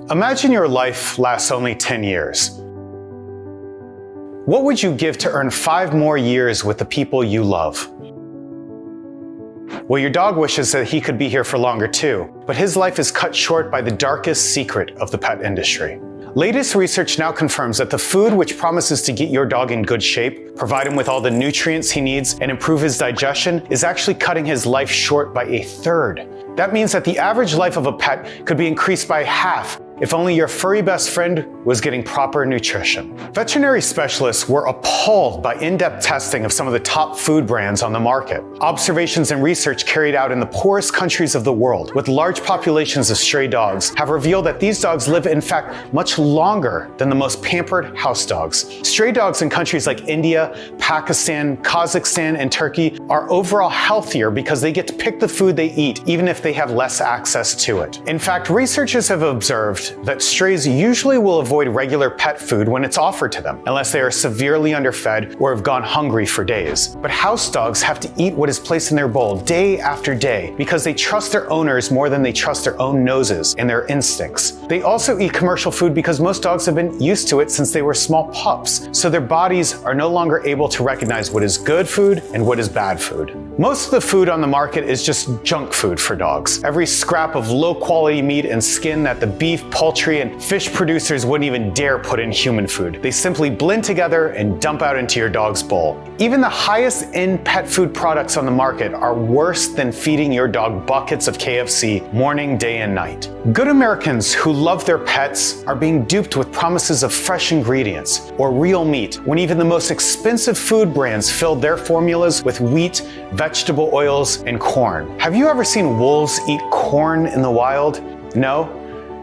Imagine your life lasts only 10 years. What would you give to earn 5 more years with the people you love? Well, your dog wishes that he could be here for longer too, but his life is cut short by the darkest secret of the pet industry. Latest research now confirms that the food which promises to get your dog in good shape, provide him with all the nutrients he needs, and improve his digestion is actually cutting his life short by 1/3. That means that the average life of a pet could be increased by half if only your furry best friend was getting proper nutrition. Veterinary specialists were appalled by in-depth testing of some of the top food brands on the market. Observations and research carried out in the poorest countries of the world with large populations of stray dogs have revealed that these dogs live in fact much longer than the most pampered house dogs. Stray dogs in countries like India, Pakistan, Kazakhstan, and Turkey are overall healthier because they get to pick the food they eat even if they have less access to it. In fact, researchers have observed that strays usually will avoid regular pet food when it's offered to them, unless they are severely underfed or have gone hungry for days. But house dogs have to eat what is placed in their bowl day after day because they trust their owners more than they trust their own noses and their instincts. They also eat commercial food because most dogs have been used to it since they were small pups, so their bodies are no longer able to recognize what is good food and what is bad food. Most of the food on the market is just junk food for dogs. Every scrap of low-quality meat and skin that the beef, poultry, and fish producers wouldn't even dare put in human food. They simply blend together and dump out into your dog's bowl. Even the highest-end pet food products on the market are worse than feeding your dog buckets of KFC morning, day, and night. Good Americans who love their pets are being duped with promises of fresh ingredients or real meat when even the most expensive food brands filled their formulas with wheat, vegetable oils, and corn. Have you ever seen wolves eat corn in the wild? No?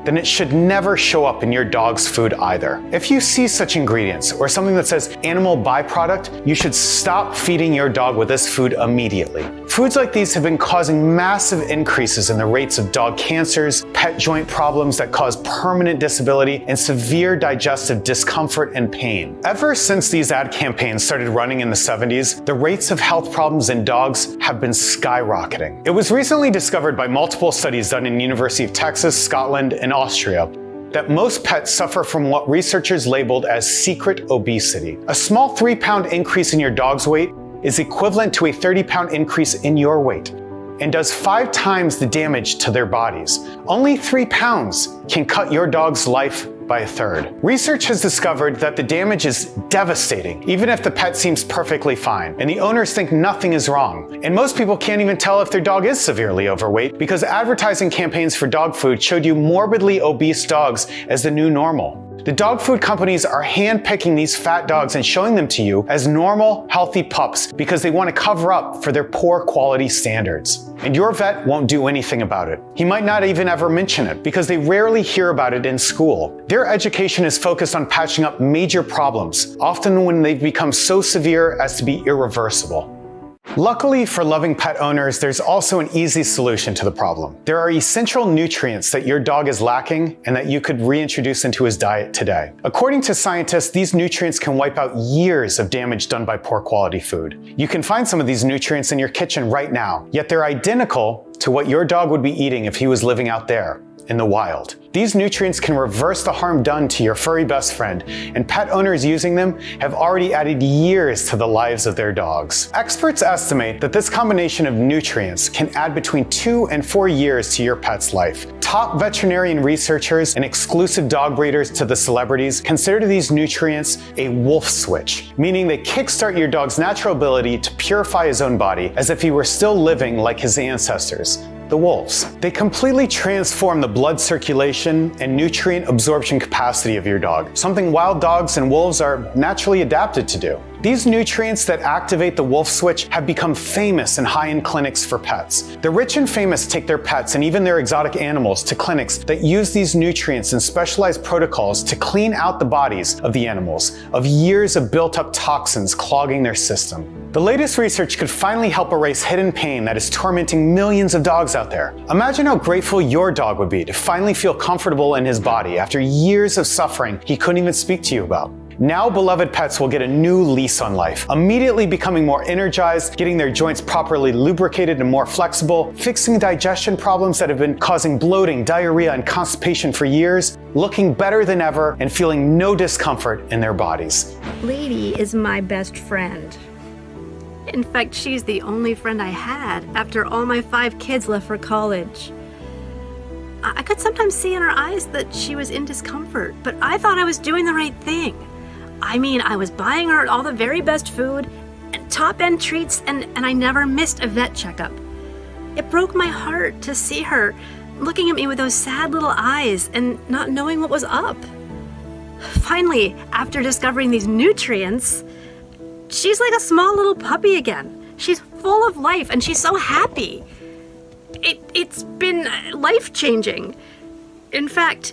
Then it should never show up in your dog's food either. If you see such ingredients or something that says animal byproduct, you should stop feeding your dog with this food immediately. Foods like these have been causing massive increases in the rates of dog cancers, pet joint problems that cause permanent disability, and severe digestive discomfort and pain. Ever since these ad campaigns started running in the 70s, the rates of health problems in dogs have been skyrocketing. It was recently discovered by multiple studies done in University of Texas, Scotland, and Austria that most pets suffer from what researchers labeled as secret obesity. A small 3-pound increase in your dog's weight is equivalent to a 30-pound increase in your weight and does 5 times the damage to their bodies. Only 3 pounds can cut your dog's life by 1/3. Research has discovered that the damage is devastating, even if the pet seems perfectly fine, and the owners think nothing is wrong. And most people can't even tell if their dog is severely overweight because advertising campaigns for dog food showed you morbidly obese dogs as the new normal. The dog food companies are hand-picking these fat dogs and showing them to you as normal, healthy pups because they want to cover up for their poor quality standards. And your vet won't do anything about it. He might not even ever mention it because they rarely hear about it in school. Their education is focused on patching up major problems, often when they've become so severe as to be irreversible. Luckily for loving pet owners, there's also an easy solution to the problem. There are essential nutrients that your dog is lacking and that you could reintroduce into his diet today. According to scientists, these nutrients can wipe out years of damage done by poor quality food. You can find some of these nutrients in your kitchen right now, yet they're identical to what your dog would be eating if he was living out there in the wild. These nutrients can reverse the harm done to your furry best friend, and pet owners using them have already added years to the lives of their dogs. Experts estimate that this combination of nutrients can add between 2 and 4 years to your pet's life. Top veterinarian researchers and exclusive dog breeders to the celebrities consider these nutrients a wolf switch, meaning they kickstart your dog's natural ability to purify his own body as if he were still living like his ancestors, the wolves. They completely transform the blood circulation and nutrient absorption capacity of your dog, something wild dogs and wolves are naturally adapted to do. These nutrients that activate the wolf switch have become famous in high-end clinics for pets. The rich and famous take their pets and even their exotic animals to clinics that use these nutrients and specialized protocols to clean out the bodies of the animals of years of built-up toxins clogging their system. The latest research could finally help erase hidden pain that is tormenting millions of dogs out there. Imagine how grateful your dog would be to finally feel comfortable in his body after years of suffering he couldn't even speak to you about. Now beloved pets will get a new lease on life, immediately becoming more energized, getting their joints properly lubricated and more flexible, fixing digestion problems that have been causing bloating, diarrhea, and constipation for years, looking better than ever, and feeling no discomfort in their bodies. Lady is my best friend. In fact, she's the only friend I had after all my 5 kids left for college. I could sometimes see in her eyes that she was in discomfort, but I thought I was doing the right thing. I mean, I was buying her all the very best food, and top-end treats, and I never missed a vet checkup. It broke my heart to see her looking at me with those sad little eyes and not knowing what was up. Finally, after discovering these nutrients, she's like a small little puppy again. She's full of life and she's so happy. It's been life-changing. In fact,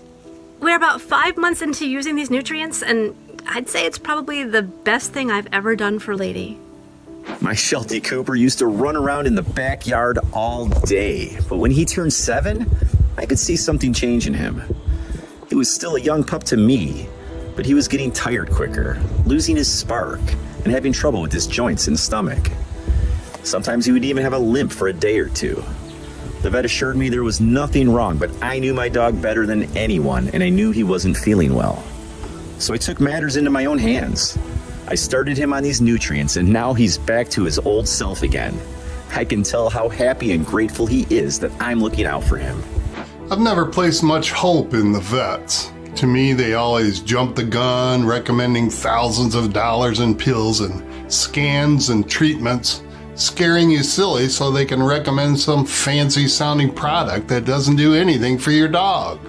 we're about 5 months into using these nutrients, and I'd say it's probably the best thing I've ever done for Lady. My Sheltie Cooper used to run around in the backyard all day, but when he turned 7, I could see something change in him. He was still a young pup to me, but he was getting tired quicker, losing his spark, and having trouble with his joints and stomach. Sometimes he would even have a limp for a day or two. The vet assured me there was nothing wrong, but I knew my dog better than anyone, and I knew he wasn't feeling well. So I took matters into my own hands. I started him on these nutrients, and now he's back to his old self again. I can tell how happy and grateful he is that I'm looking out for him. I've never placed much hope in the vets. To me, they always jump the gun, recommending thousands of dollars in pills and scans and treatments, scaring you silly so they can recommend some fancy sounding product that doesn't do anything for your dog.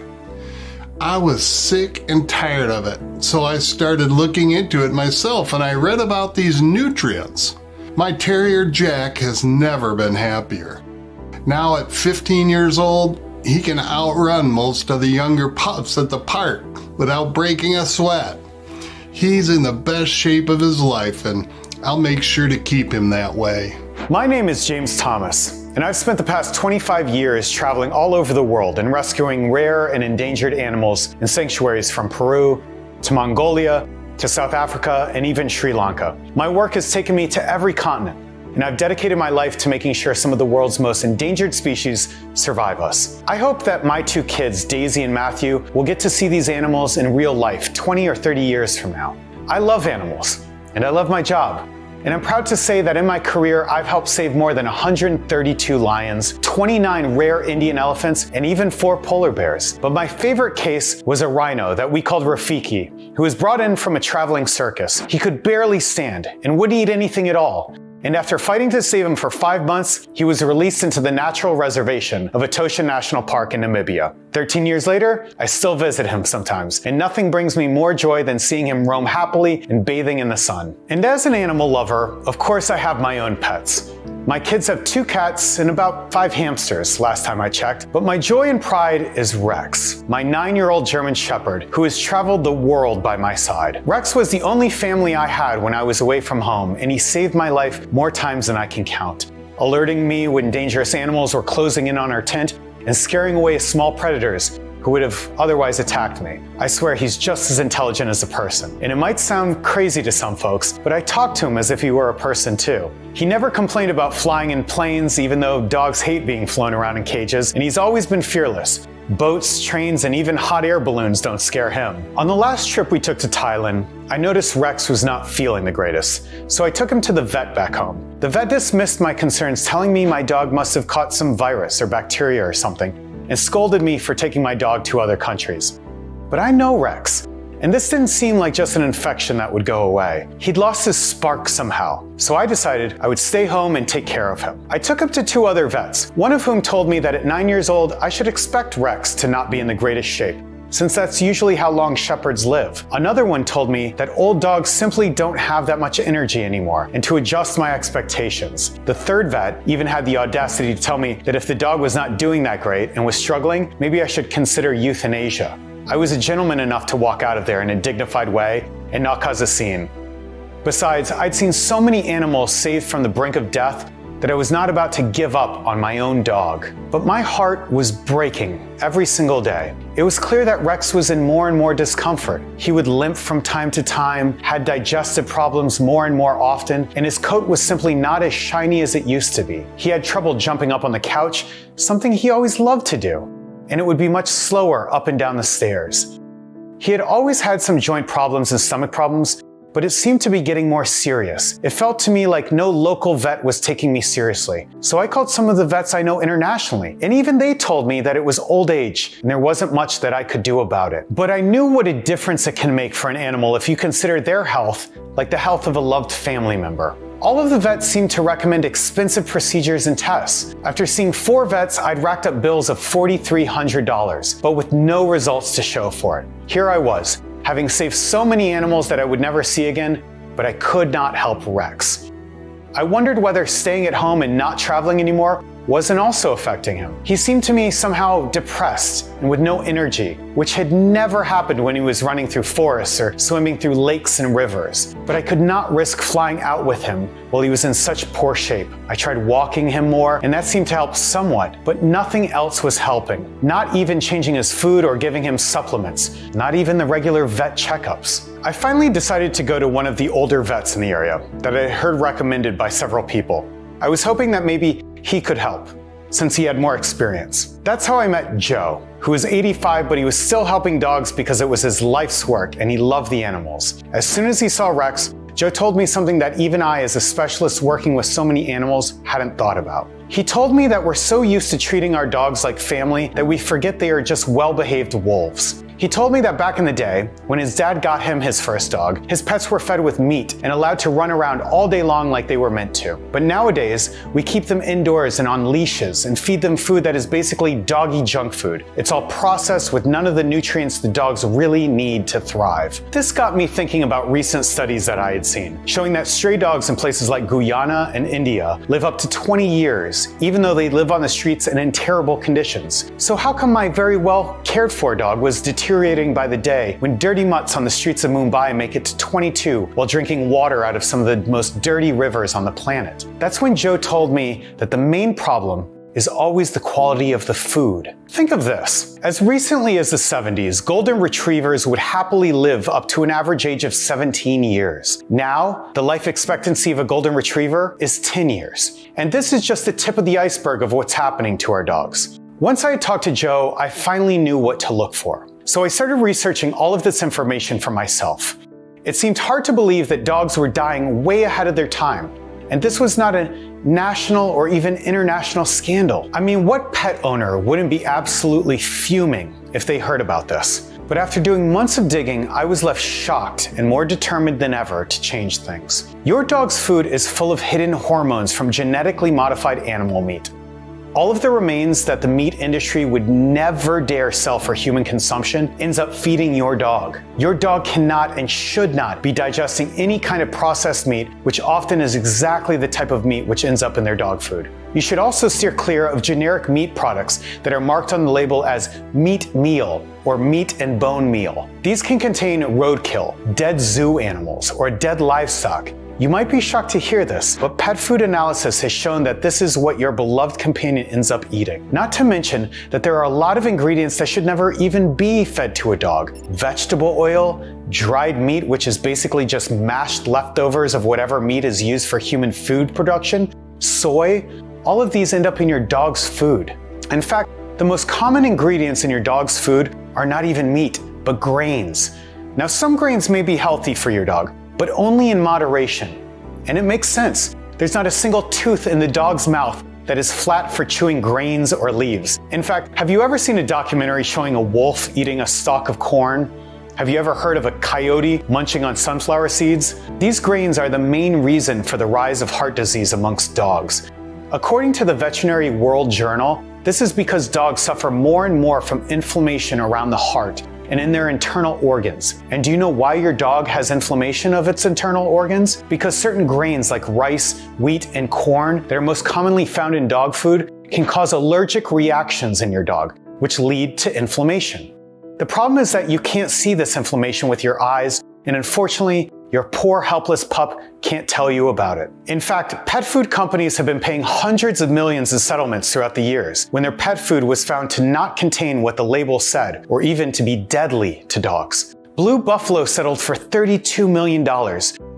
I was sick and tired of it, so I started looking into it myself, and I read about these nutrients. My terrier Jack has never been happier. Now at 15 years old, he can outrun most of the younger pups at the park without breaking a sweat. He's in the best shape of his life, and I'll make sure to keep him that way. My name is James Thomas, and I've spent the past 25 years traveling all over the world and rescuing rare and endangered animals in sanctuaries from Peru to Mongolia to South Africa and even Sri Lanka. My work has taken me to every continent, and I've dedicated my life to making sure some of the world's most endangered species survive us. I hope that my 2 kids, Daisy and Matthew, will get to see these animals in real life 20 or 30 years from now. I love animals, and I love my job. And I'm proud to say that in my career, I've helped save more than 132 lions, 29 rare Indian elephants, and even 4 polar bears. But my favorite case was a rhino that we called Rafiki, who was brought in from a traveling circus. He could barely stand and wouldn't eat anything at all. And after fighting to save him for 5 months, he was released into the natural reservation of Etosha National Park in Namibia. 13 years later, I still visit him sometimes, and nothing brings me more joy than seeing him roam happily and bathing in the sun. And as an animal lover, of course I have my own pets. My kids have 2 cats and about 5 hamsters last time I checked, but my joy and pride is Rex, my 9-year-old German Shepherd who has traveled the world by my side. Rex was the only family I had when I was away from home, and he saved my life more times than I can count, alerting me when dangerous animals were closing in on our tent and scaring away small predators who would have otherwise attacked me. I swear he's just as intelligent as a person. And it might sound crazy to some folks, but I talk to him as if he were a person too. He never complained about flying in planes, even though dogs hate being flown around in cages, and he's always been fearless. Boats, trains, and even hot air balloons don't scare him. On the last trip we took to Thailand, I noticed Rex was not feeling the greatest, so I took him to the vet back home. The vet dismissed my concerns, telling me my dog must have caught some virus or bacteria or something, and scolded me for taking my dog to other countries. But I know Rex, and this didn't seem like just an infection that would go away. He'd lost his spark somehow, so I decided I would stay home and take care of him. I took him to 2 other vets, one of whom told me that at 9 years old, I should expect Rex to not be in the greatest shape, since that's usually how long shepherds live. Another one told me that old dogs simply don't have that much energy anymore, and to adjust my expectations. The 3rd vet even had the audacity to tell me that if the dog was not doing that great and was struggling, maybe I should consider euthanasia. I was a gentleman enough to walk out of there in a dignified way and not cause a scene. Besides, I'd seen so many animals saved from the brink of death that I was not about to give up on my own dog. But my heart was breaking every single day. It was clear that Rex was in more and more discomfort. He would limp from time to time, had digestive problems more and more often, and his coat was simply not as shiny as it used to be. He had trouble jumping up on the couch, something he always loved to do, and it would be much slower up and down the stairs. He had always had some joint problems and stomach problems, but it seemed to be getting more serious. It felt to me like no local vet was taking me seriously. So I called some of the vets I know internationally, and even they told me that it was old age and there wasn't much that I could do about it. But I knew what a difference it can make for an animal if you consider their health like the health of a loved family member. All of the vets seemed to recommend expensive procedures and tests. After seeing 4 vets, I'd racked up bills of $4,300, but with no results to show for it. Here I was, having saved so many animals that I would never see again, but I could not help Rex. I wondered whether staying at home and not traveling anymore wasn't also affecting him. He seemed to me somehow depressed and with no energy, which had never happened when he was running through forests or swimming through lakes and rivers. But I could not risk flying out with him while he was in such poor shape. I tried walking him more, and that seemed to help somewhat, but nothing else was helping. Not even changing his food or giving him supplements, not even the regular vet checkups. I finally decided to go to one of the older vets in the area that I had heard recommended by several people. I was hoping that maybe he could help, since he had more experience. That's how I met Joe, who was 85, but he was still helping dogs because it was his life's work and he loved the animals. As soon as he saw Rex, Joe told me something that even I, as a specialist working with so many animals, hadn't thought about. He told me that we're so used to treating our dogs like family that we forget they are just well-behaved wolves. He told me that back in the day, when his dad got him his first dog, his pets were fed with meat and allowed to run around all day long like they were meant to. But nowadays, we keep them indoors and on leashes and feed them food that is basically doggy junk food. It's all processed with none of the nutrients the dogs really need to thrive. This got me thinking about recent studies that I had seen, showing that stray dogs in places like Guyana and India live up to 20 years, even though they live on the streets and in terrible conditions. So how come my very well cared for dog was deteriorating by the day when dirty mutts on the streets of Mumbai make it to 22 while drinking water out of some of the most dirty rivers on the planet? That's when Joe told me that the main problem is always the quality of the food. Think of this. As recently as the 70s, golden retrievers would happily live up to an average age of 17 years. Now, the life expectancy of a golden retriever is 10 years. And this is just the tip of the iceberg of what's happening to our dogs. Once I had talked to Joe, I finally knew what to look for. So I started researching all of this information for myself. It seemed hard to believe that dogs were dying way ahead of their time. And this was not a national or even international scandal. I mean, what pet owner wouldn't be absolutely fuming if they heard about this? But after doing months of digging, I was left shocked and more determined than ever to change things. Your dog's food is full of hidden hormones from genetically modified animal meat. All of the remains that the meat industry would never dare sell for human consumption ends up feeding your dog. Your dog cannot and should not be digesting any kind of processed meat, which often is exactly the type of meat which ends up in their dog food. You should also steer clear of generic meat products that are marked on the label as meat meal or meat and bone meal. These can contain roadkill, dead zoo animals, or dead livestock. You might be shocked to hear this, but pet food analysis has shown that this is what your beloved companion ends up eating. Not to mention that there are a lot of ingredients that should never even be fed to a dog. Vegetable oil, dried meat, which is basically just mashed leftovers of whatever meat is used for human food production, soy, all of these end up in your dog's food. In fact, the most common ingredients in your dog's food are not even meat, but grains. Now, some grains may be healthy for your dog, but only in moderation. And it makes sense. There's not a single tooth in the dog's mouth that is flat for chewing grains or leaves. In fact, have you ever seen a documentary showing a wolf eating a stalk of corn? Have you ever heard of a coyote munching on sunflower seeds? These grains are the main reason for the rise of heart disease amongst dogs. According to the Veterinary World Journal, this is because dogs suffer more and more from inflammation around the heart and in their internal organs. And do you know why your dog has inflammation of its internal organs? Because certain grains like rice, wheat, and corn that are most commonly found in dog food can cause allergic reactions in your dog, which lead to inflammation. The problem is that you can't see this inflammation with your eyes, and unfortunately, your poor helpless pup can't tell you about it. In fact, pet food companies have been paying hundreds of millions in settlements throughout the years when their pet food was found to not contain what the label said, or even to be deadly to dogs. Blue Buffalo settled for $32 million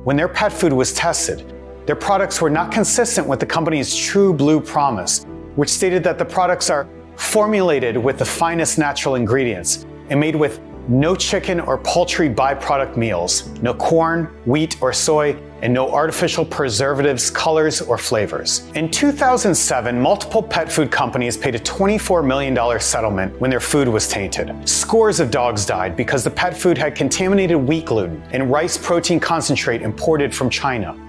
when their pet food was tested. Their products were not consistent with the company's True Blue promise, which stated that the products are formulated with the finest natural ingredients and made with no chicken or poultry byproduct meals, no corn, wheat, or soy, and no artificial preservatives, colors, or flavors. In 2007, multiple pet food companies paid a $24 million settlement when their food was tainted. Scores of dogs died because the pet food had contaminated wheat gluten and rice protein concentrate imported from China.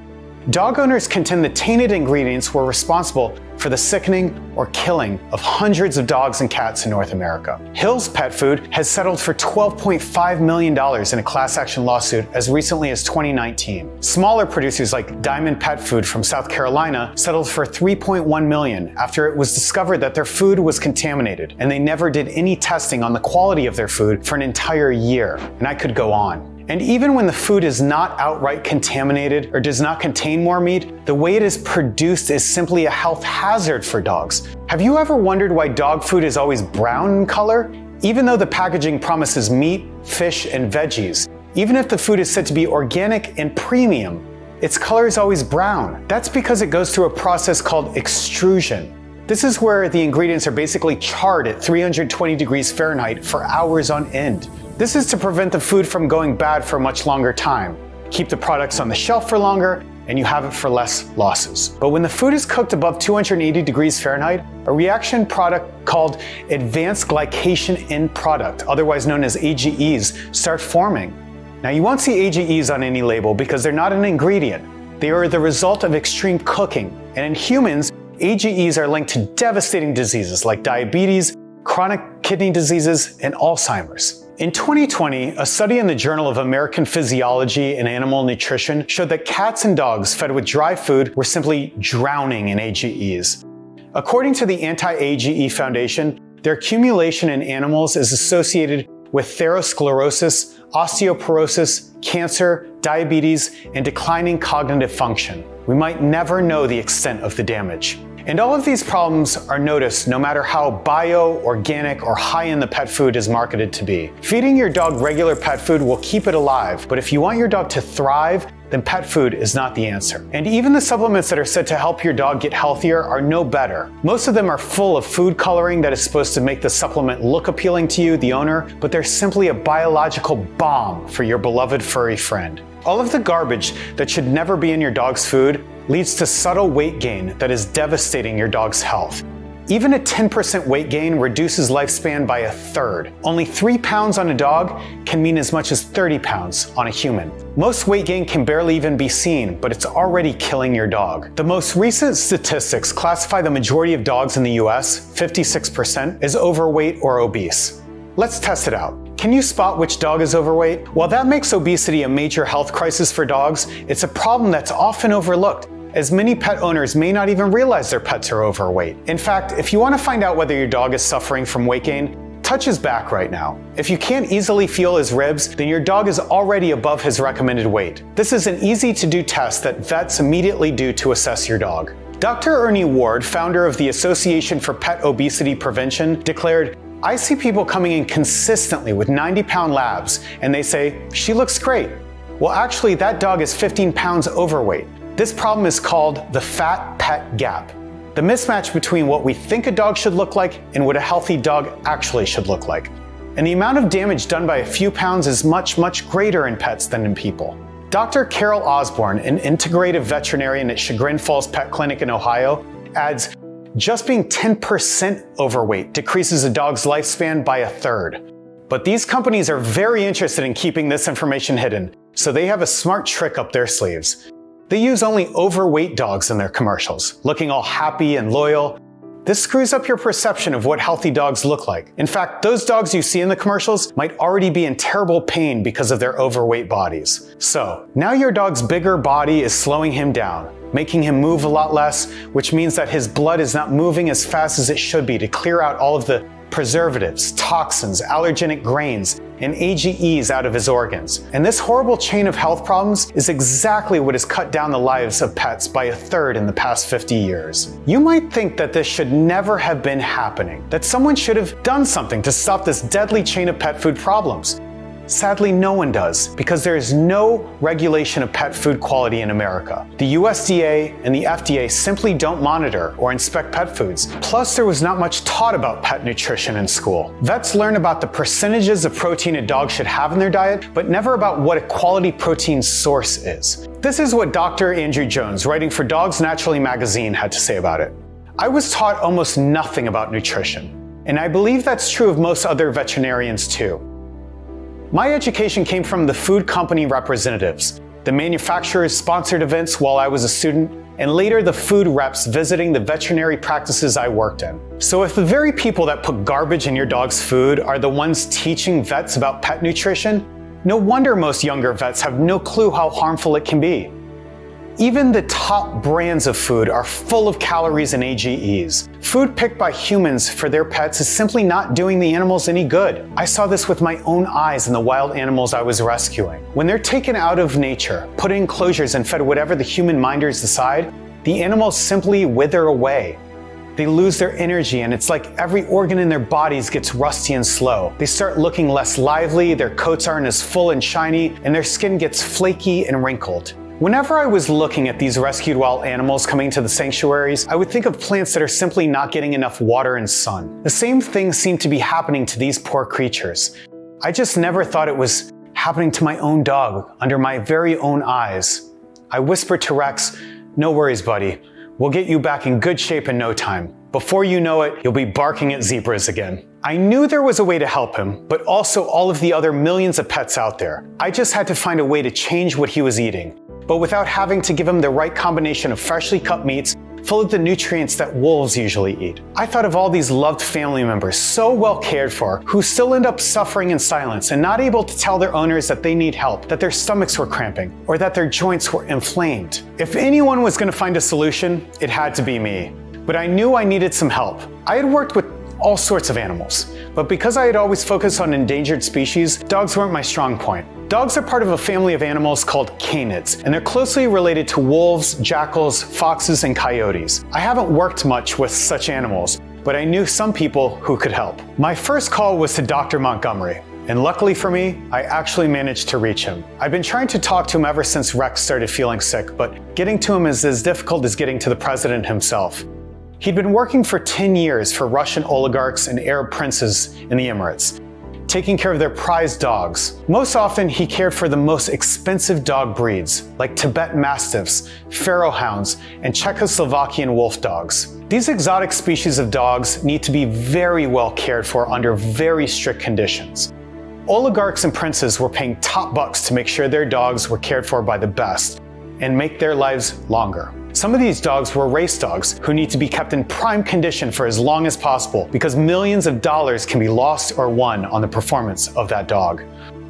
Dog owners contend the tainted ingredients were responsible for the sickening or killing of hundreds of dogs and cats in North America. Hill's Pet Food has settled for $12.5 million in a class action lawsuit as recently as 2019. Smaller producers like Diamond Pet Food from South Carolina settled for $3.1 million after it was discovered that their food was contaminated and they never did any testing on the quality of their food for an entire year. And I could go on. And even when the food is not outright contaminated or does not contain more meat, the way it is produced is simply a health hazard for dogs. Have you ever wondered why dog food is always brown in color? Even though the packaging promises meat, fish, and veggies, even if the food is said to be organic and premium, its color is always brown. That's because it goes through a process called extrusion. This is where the ingredients are basically charred at 320 degrees Fahrenheit for hours on end. This is to prevent the food from going bad for a much longer time, keep the products on the shelf for longer, and you have it for less losses. But when the food is cooked above 280 degrees Fahrenheit, a reaction product called advanced glycation end product, otherwise known as AGEs, start forming. Now you won't see AGEs on any label because they're not an ingredient. They are the result of extreme cooking. And in humans, AGEs are linked to devastating diseases like diabetes, chronic kidney diseases, and Alzheimer's. In 2020, a study in the Journal of American Physiology and Animal Nutrition showed that cats and dogs fed with dry food were simply drowning in AGEs. According to the Anti-AGE Foundation, their accumulation in animals is associated with atherosclerosis, osteoporosis, cancer, diabetes, and declining cognitive function. We might never know the extent of the damage. And all of these problems are noticed no matter how bio, organic, or high-end the pet food is marketed to be. Feeding your dog regular pet food will keep it alive, but if you want your dog to thrive, then pet food is not the answer. And even the supplements that are said to help your dog get healthier are no better. Most of them are full of food coloring that is supposed to make the supplement look appealing to you, the owner, but they're simply a biological bomb for your beloved furry friend. All of the garbage that should never be in your dog's food leads to subtle weight gain that is devastating your dog's health. Even a 10% weight gain reduces lifespan by a third. Only 3 pounds on a dog can mean as much as 30 pounds on a human. Most weight gain can barely even be seen, but it's already killing your dog. The most recent statistics classify the majority of dogs in the US, 56%, as overweight or obese. Let's test it out. Can you spot which dog is overweight? While that makes obesity a major health crisis for dogs, it's a problem that's often overlooked, as many pet owners may not even realize their pets are overweight. In fact, if you want to find out whether your dog is suffering from weight gain, touch his back right now. If you can't easily feel his ribs, then your dog is already above his recommended weight. This is an easy-to-do test that vets immediately do to assess your dog. Dr. Ernie Ward, founder of the Association for Pet Obesity Prevention, declared, "I see people coming in consistently with 90-pound labs, and they say, 'She looks great.' Well, actually, that dog is 15 pounds overweight. This problem is called the fat pet gap, the mismatch between what we think a dog should look like and what a healthy dog actually should look like. And the amount of damage done by a few pounds is much, much greater in pets than in people." Dr. Carol Osborne, an integrative veterinarian at Chagrin Falls Pet Clinic in Ohio, adds, "Just being 10% overweight decreases a dog's lifespan by a third." But these companies are very interested in keeping this information hidden, so they have a smart trick up their sleeves. They use only overweight dogs in their commercials, looking all happy and loyal. This screws up your perception of what healthy dogs look like. In fact, those dogs you see in the commercials might already be in terrible pain because of their overweight bodies. So, now your dog's bigger body is slowing him down, making him move a lot less, which means that his blood is not moving as fast as it should be to clear out all of the preservatives, toxins, allergenic grains, and AGEs out of his organs. And this horrible chain of health problems is exactly what has cut down the lives of pets by a third in the past 50 years. You might think that this should never have been happening, that someone should have done something to stop this deadly chain of pet food problems. Sadly, no one does, because there is no regulation of pet food quality in America. The USDA and the FDA simply don't monitor or inspect pet foods. Plus, there was not much taught about pet nutrition in school. Vets learn about the percentages of protein a dog should have in their diet, but never about what a quality protein source is. This is what Dr. Andrew Jones, writing for Dogs Naturally magazine, had to say about it. I was taught almost nothing about nutrition, and I believe that's true of most other veterinarians too. My education came from the food company representatives, the manufacturers sponsored events while I was a student, and later the food reps visiting the veterinary practices I worked in. So if the very people that put garbage in your dog's food are the ones teaching vets about pet nutrition, no wonder most younger vets have no clue how harmful it can be. Even the top brands of food are full of calories and AGEs. Food picked by humans for their pets is simply not doing the animals any good. I saw this with my own eyes in the wild animals I was rescuing. When they're taken out of nature, put in enclosures and fed whatever the human minders decide, the animals simply wither away. They lose their energy, and it's like every organ in their bodies gets rusty and slow. They start looking less lively, their coats aren't as full and shiny, and their skin gets flaky and wrinkled. Whenever I was looking at these rescued wild animals coming to the sanctuaries, I would think of plants that are simply not getting enough water and sun. The same thing seemed to be happening to these poor creatures. I just never thought it was happening to my own dog under my very own eyes. I whispered to Rex, "No worries, buddy. We'll get you back in good shape in no time. Before you know it, you'll be barking at zebras again." I knew there was a way to help him, but also all of the other millions of pets out there. I just had to find a way to change what he was eating, but without having to give him the right combination of freshly cut meats full of the nutrients that wolves usually eat. I thought of all these loved family members so well cared for who still end up suffering in silence and not able to tell their owners that they need help, that their stomachs were cramping, or that their joints were inflamed. If anyone was going to find a solution, it had to be me. But I knew I needed some help. I had worked with all sorts of animals, but because I had always focused on endangered species, dogs weren't my strong point. Dogs are part of a family of animals called canids, and they're closely related to wolves, jackals, foxes, and coyotes. I haven't worked much with such animals, but I knew some people who could help. My first call was to Dr. Montgomery, and luckily for me, I actually managed to reach him. I've been trying to talk to him ever since Rex started feeling sick, but getting to him is as difficult as getting to the president himself. He'd been working for 10 years for Russian oligarchs and Arab princes in the Emirates, taking care of their prized dogs. Most often, he cared for the most expensive dog breeds, like Tibetan Mastiffs, Pharaoh Hounds, and Czechoslovakian wolf dogs. These exotic species of dogs need to be very well cared for under very strict conditions. Oligarchs and princes were paying top bucks to make sure their dogs were cared for by the best and make their lives longer. Some of these dogs were race dogs who need to be kept in prime condition for as long as possible because millions of dollars can be lost or won on the performance of that dog.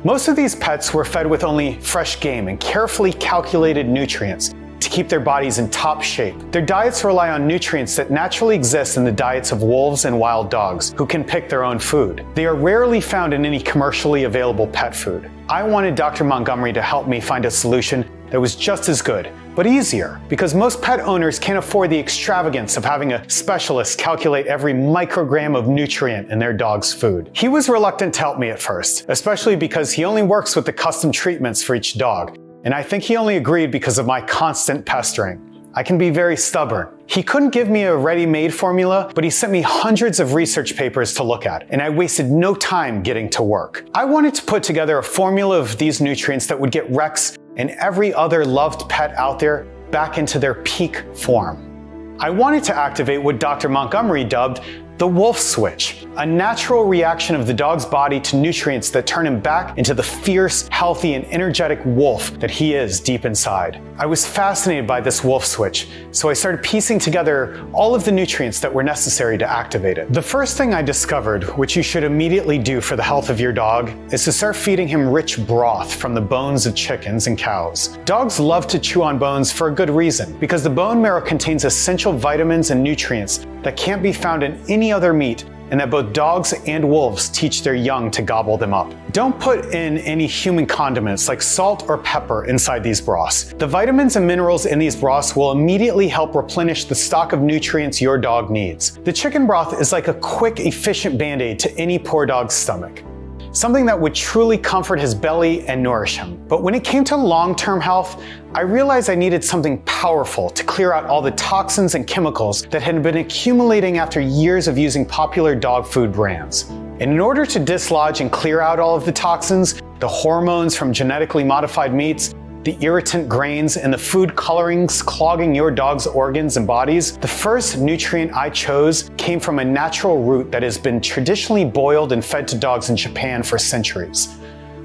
Most of these pets were fed with only fresh game and carefully calculated nutrients to keep their bodies in top shape. Their diets rely on nutrients that naturally exist in the diets of wolves and wild dogs who can pick their own food. They are rarely found in any commercially available pet food. I wanted Dr. Montgomery to help me find a solution that was just as good, but easier, because most pet owners can't afford the extravagance of having a specialist calculate every microgram of nutrient in their dog's food. He was reluctant to help me at first, especially because he only works with the custom treatments for each dog, and I think he only agreed because of my constant pestering. I can be very stubborn. He couldn't give me a ready-made formula, but he sent me hundreds of research papers to look at, and I wasted no time getting to work. I wanted to put together a formula of these nutrients that would get Rex and every other loved pet out there back into their peak form. I wanted to activate what Dr. Montgomery dubbed the wolf switch, a natural reaction of the dog's body to nutrients that turn him back into the fierce, healthy, and energetic wolf that he is deep inside. I was fascinated by this wolf switch, so I started piecing together all of the nutrients that were necessary to activate it. The first thing I discovered, which you should immediately do for the health of your dog, is to start feeding him rich broth from the bones of chickens and cows. Dogs love to chew on bones for a good reason, because the bone marrow contains essential vitamins and nutrients that can't be found in any other meat and that both dogs and wolves teach their young to gobble them up. Don't put in any human condiments like salt or pepper inside these broths. The vitamins and minerals in these broths will immediately help replenish the stock of nutrients your dog needs. The chicken broth is like a quick, efficient band-aid to any poor dog's stomach. Something that would truly comfort his belly and nourish him. But when it came to long-term health, I realized I needed something powerful to clear out all the toxins and chemicals that had been accumulating after years of using popular dog food brands. And in order to dislodge and clear out all of the toxins, the hormones from genetically modified meats, the irritant grains, and the food colorings clogging your dog's organs and bodies, the first nutrient I chose came from a natural root that has been traditionally boiled and fed to dogs in Japan for centuries.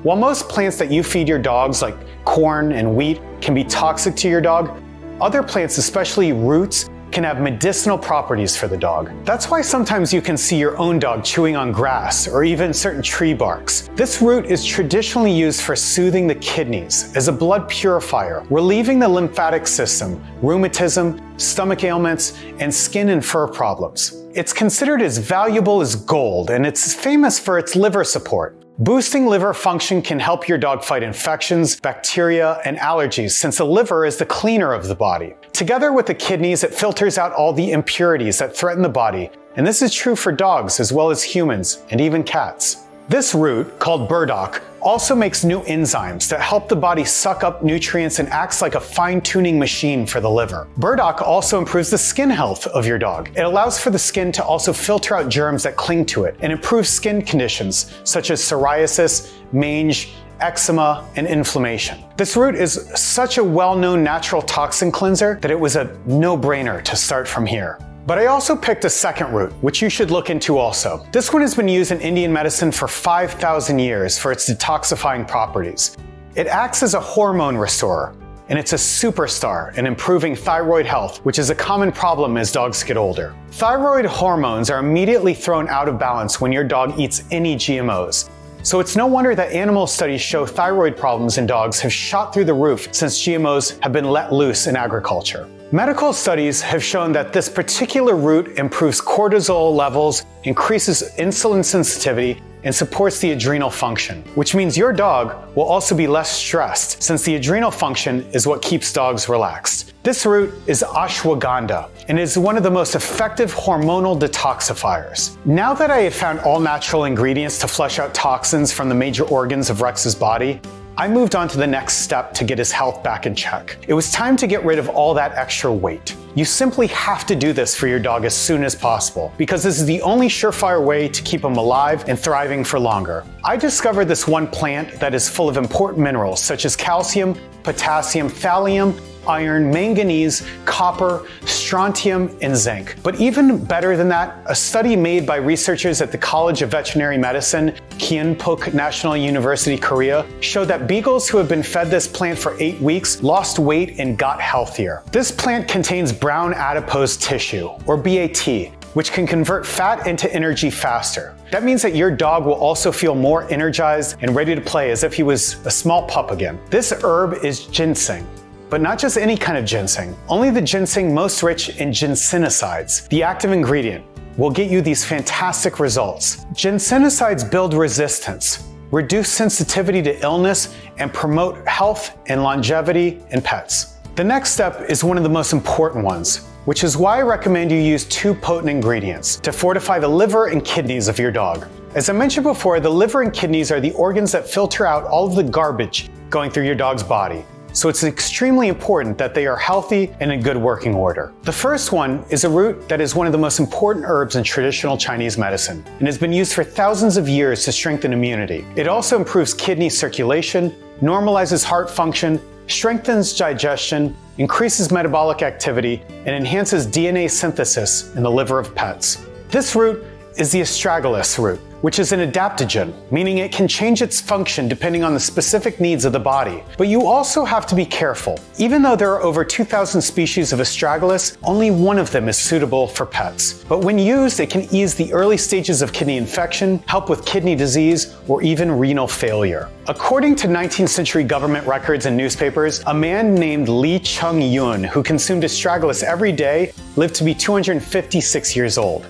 While most plants that you feed your dogs, like corn and wheat, can be toxic to your dog, other plants, especially roots, can have medicinal properties for the dog. That's why sometimes you can see your own dog chewing on grass or even certain tree barks. This root is traditionally used for soothing the kidneys as a blood purifier, relieving the lymphatic system, rheumatism, stomach ailments, and skin and fur problems. It's considered as valuable as gold, and it's famous for its liver support. Boosting liver function can help your dog fight infections, bacteria, and allergies, since the liver is the cleaner of the body. Together with the kidneys, it filters out all the impurities that threaten the body, and this is true for dogs as well as humans and even cats. This root, called burdock, also makes new enzymes that help the body suck up nutrients and acts like a fine-tuning machine for the liver. Burdock also improves the skin health of your dog. It allows for the skin to also filter out germs that cling to it and improves skin conditions such as psoriasis, mange, eczema, and inflammation. This root is such a well-known natural toxin cleanser that it was a no-brainer to start from here. But I also picked a second root, which you should look into also. This one has been used in Indian medicine for 5,000 years for its detoxifying properties. It acts as a hormone restorer, and it's a superstar in improving thyroid health, which is a common problem as dogs get older. Thyroid hormones are immediately thrown out of balance when your dog eats any GMOs. So it's no wonder that animal studies show thyroid problems in dogs have shot through the roof since GMOs have been let loose in agriculture. Medical studies have shown that this particular root improves cortisol levels, increases insulin sensitivity, and supports the adrenal function, which means your dog will also be less stressed since the adrenal function is what keeps dogs relaxed. This root is ashwagandha and is one of the most effective hormonal detoxifiers. Now that I have found all natural ingredients to flush out toxins from the major organs of Rex's body, I moved on to the next step to get his health back in check. It was time to get rid of all that extra weight. You simply have to do this for your dog as soon as possible, because this is the only surefire way to keep him alive and thriving for longer. I discovered this one plant that is full of important minerals such as calcium, potassium, thallium, iron, manganese, copper, strontium, and zinc. But even better than that, a study made by researchers at the College of Veterinary Medicine, Kyunpok National University, Korea, showed that beagles who have been fed this plant for 8 weeks lost weight and got healthier. This plant contains brown adipose tissue, or BAT, which can convert fat into energy faster. That means that your dog will also feel more energized and ready to play as if he was a small pup again. This herb is ginseng. But not just any kind of ginseng. Only the ginseng most rich in ginsenosides, the active ingredient, will get you these fantastic results. Ginsenosides build resistance, reduce sensitivity to illness, and promote health and longevity in pets. The next step is one of the most important ones, which is why I recommend you use 2 potent ingredients to fortify the liver and kidneys of your dog. As I mentioned before, the liver and kidneys are the organs that filter out all of the garbage going through your dog's body. So it's extremely important that they are healthy and in good working order. The first one is a root that is one of the most important herbs in traditional Chinese medicine and has been used for thousands of years to strengthen immunity. It also improves kidney circulation, normalizes heart function, strengthens digestion, increases metabolic activity, and enhances DNA synthesis in the liver of pets. This root is the astragalus root, which is an adaptogen, meaning it can change its function depending on the specific needs of the body. But you also have to be careful. Even though there are over 2,000 species of astragalus, only one of them is suitable for pets. But when used, it can ease the early stages of kidney infection, help with kidney disease, or even renal failure. According to 19th century government records and newspapers, a man named Li Chung-yun, who consumed astragalus every day, lived to be 256 years old.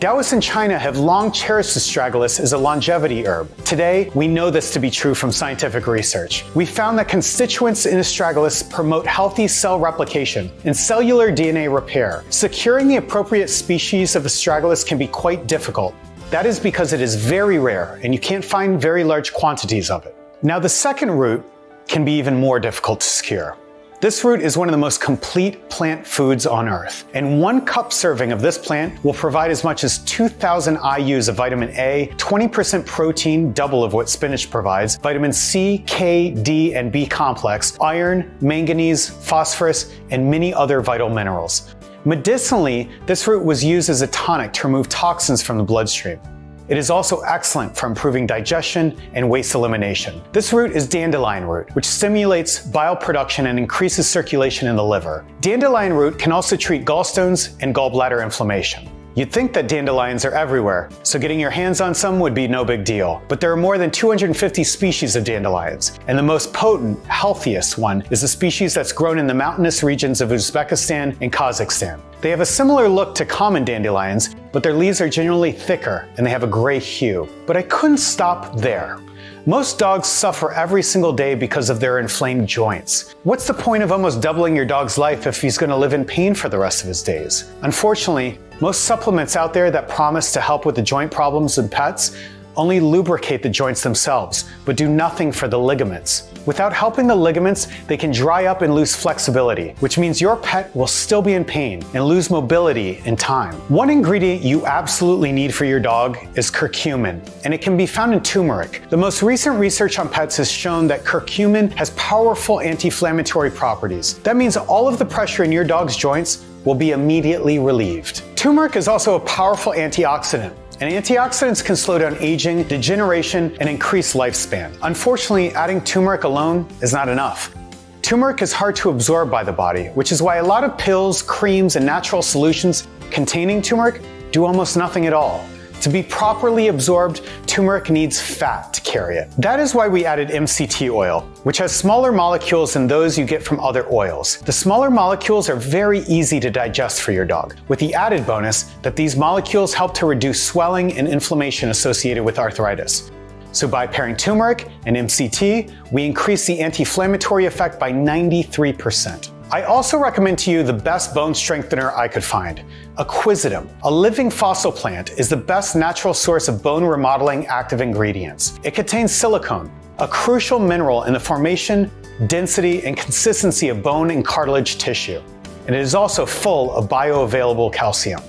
Taoists in China have long cherished astragalus as a longevity herb. Today, we know this to be true from scientific research. We found that constituents in astragalus promote healthy cell replication and cellular DNA repair. Securing the appropriate species of astragalus can be quite difficult. That is because it is very rare and you can't find very large quantities of it. Now, the second root can be even more difficult to secure. This root is one of the most complete plant foods on Earth, and 1 cup serving of this plant will provide as much as 2,000 IUs of vitamin A, 20% protein, double of what spinach provides, vitamin C, K, D, and B complex, iron, manganese, phosphorus, and many other vital minerals. Medicinally, this root was used as a tonic to remove toxins from the bloodstream. It is also excellent for improving digestion and waste elimination. This root is dandelion root, which stimulates bile production and increases circulation in the liver. Dandelion root can also treat gallstones and gallbladder inflammation. You'd think that dandelions are everywhere, so getting your hands on some would be no big deal. But there are more than 250 species of dandelions, and the most potent, healthiest one is a species that's grown in the mountainous regions of Uzbekistan and Kazakhstan. They have a similar look to common dandelions, but their leaves are generally thicker and they have a gray hue. But I couldn't stop there. Most dogs suffer every single day because of their inflamed joints. What's the point of almost doubling your dog's life if he's going to live in pain for the rest of his days? Unfortunately, most supplements out there that promise to help with the joint problems in pets only lubricate the joints themselves, but do nothing for the ligaments. Without helping the ligaments, they can dry up and lose flexibility, which means your pet will still be in pain and lose mobility in time. One ingredient you absolutely need for your dog is curcumin, and it can be found in turmeric. The most recent research on pets has shown that curcumin has powerful anti-inflammatory properties. That means all of the pressure in your dog's joints will be immediately relieved. Turmeric is also a powerful antioxidant, and antioxidants can slow down aging, degeneration, and increase lifespan. Unfortunately, adding turmeric alone is not enough. Turmeric is hard to absorb by the body, which is why a lot of pills, creams, and natural solutions containing turmeric do almost nothing at all. To be properly absorbed, turmeric needs fat to carry it. That is why we added MCT oil, which has smaller molecules than those you get from other oils. The smaller molecules are very easy to digest for your dog, with the added bonus that these molecules help to reduce swelling and inflammation associated with arthritis. So by pairing turmeric and MCT, we increase the anti-inflammatory effect by 93%. I also recommend to you the best bone strengthener I could find, Aquisitum. A living fossil plant is the best natural source of bone remodeling active ingredients. It contains silicone, a crucial mineral in the formation, density, and consistency of bone and cartilage tissue. And it is also full of bioavailable calcium.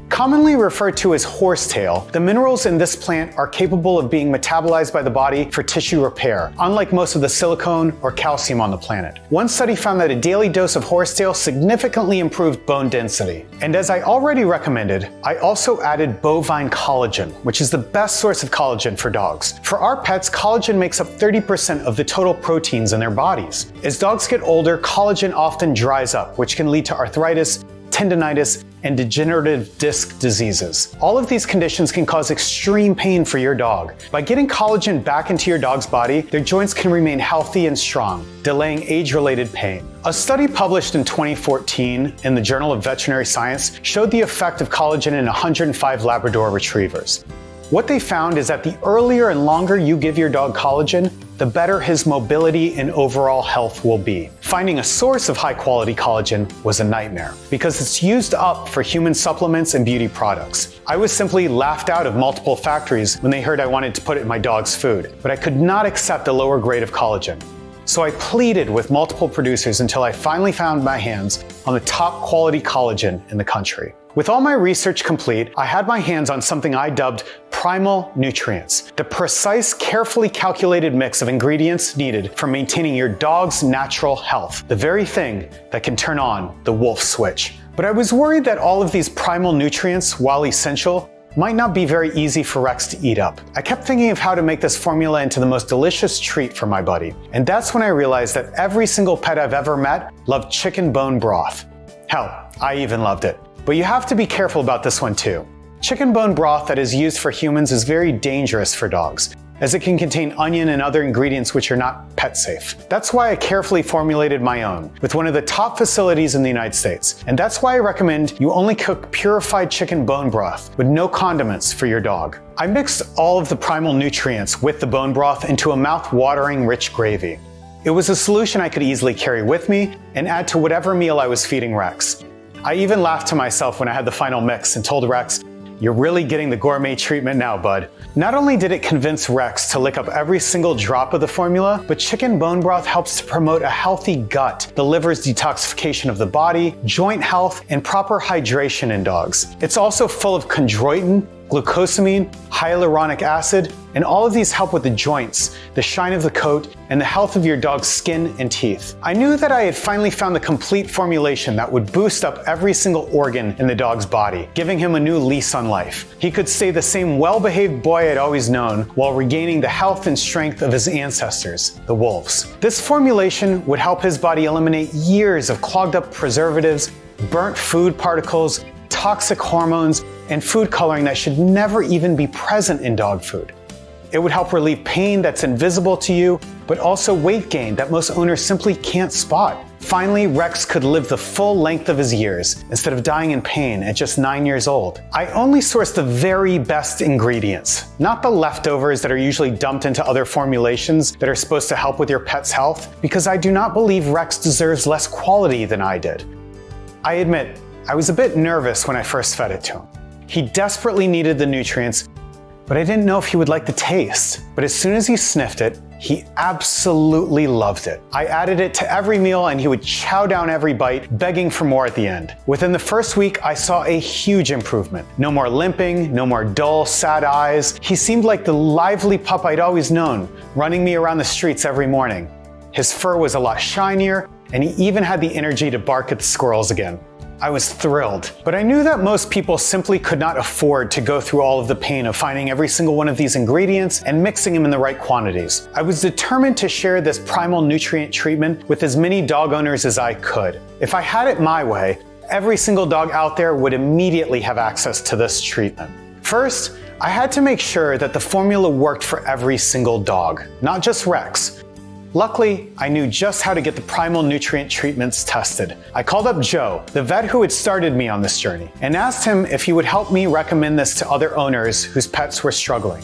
Commonly referred to as horsetail, the minerals in this plant are capable of being metabolized by the body for tissue repair, unlike most of the silicone or calcium on the planet. One study found that a daily dose of horsetail significantly improved bone density. And as I already recommended, I also added bovine collagen, which is the best source of collagen for dogs. For our pets, collagen makes up 30% of the total proteins in their bodies. As dogs get older, collagen often dries up, which can lead to arthritis, tendonitis, and degenerative disc diseases. All of these conditions can cause extreme pain for your dog. By getting collagen back into your dog's body, their joints can remain healthy and strong, delaying age-related pain. A study published in 2014 in the Journal of Veterinary Science showed the effect of collagen in 105 Labrador retrievers. What they found is that the earlier and longer you give your dog collagen, the better his mobility and overall health will be. Finding a source of high-quality collagen was a nightmare because it's used up for human supplements and beauty products. I was simply laughed out of multiple factories when they heard I wanted to put it in my dog's food, but I could not accept a lower grade of collagen. So I pleaded with multiple producers until I finally found my hands on the top quality collagen in the country. With all my research complete, I had my hands on something I dubbed Primal nutrients, the precise, carefully calculated mix of ingredients needed for maintaining your dog's natural health, the very thing that can turn on the wolf switch. But I was worried that all of these primal nutrients, while essential, might not be very easy for Rex to eat up. I kept thinking of how to make this formula into the most delicious treat for my buddy. And that's when I realized that every single pet I've ever met loved chicken bone broth. Hell, I even loved it. But you have to be careful about this one too. Chicken bone broth that is used for humans is very dangerous for dogs. as it can contain onion and other ingredients which are not pet safe. That's why I carefully formulated my own with one of the top facilities in the United States. And that's why I recommend you only cook purified chicken bone broth with no condiments for your dog. I mixed all of the Primal nutrients with the bone broth into a mouth-watering rich gravy. It was a solution I could easily carry with me and add to whatever meal I was feeding Rex. I even laughed to myself when I had the final mix and told Rex, "You're really getting the gourmet treatment now, bud." Not only did it convince Rex to lick up every single drop of the formula, but chicken bone broth helps to promote a healthy gut, the liver's detoxification of the body, joint health, and proper hydration in dogs. It's also full of chondroitin, glucosamine, hyaluronic acid, and all of these help with the joints, the shine of the coat, and the health of your dog's skin and teeth. I knew that I had finally found the complete formulation that would boost up every single organ in the dog's body, giving him a new lease on life. He could stay the same well-behaved boy I'd always known while regaining the health and strength of his ancestors, the wolves. This formulation would help his body eliminate years of clogged up preservatives, burnt food particles, toxic hormones, and food coloring that should never even be present in dog food. It would help relieve pain that's invisible to you, but also weight gain that most owners simply can't spot. Finally, Rex could live the full length of his years instead of dying in pain at just 9 years old. I only source the very best ingredients, not the leftovers that are usually dumped into other formulations that are supposed to help with your pet's health, because I do not believe Rex deserves less quality than I did. I admit, I was a bit nervous when I first fed it to him. He desperately needed the nutrients, but I didn't know if he would like the taste. But as soon as he sniffed it, he absolutely loved it. I added it to every meal and he would chow down every bite, begging for more at the end. Within the first week, I saw a huge improvement. No more limping, no more dull, sad eyes. He seemed like the lively pup I'd always known, running me around the streets every morning. His fur was a lot shinier, and he even had the energy to bark at the squirrels again. I was thrilled, but I knew that most people simply could not afford to go through all of the pain of finding every single one of these ingredients and mixing them in the right quantities. I was determined to share this Primal nutrient treatment with as many dog owners as I could. If I had it my way, every single dog out there would immediately have access to this treatment. First, I had to make sure that the formula worked for every single dog, not just Rex. Luckily, I knew just how to get the Primal nutrient treatments tested. I called up Joe, the vet who had started me on this journey, and asked him if he would help me recommend this to other owners whose pets were struggling.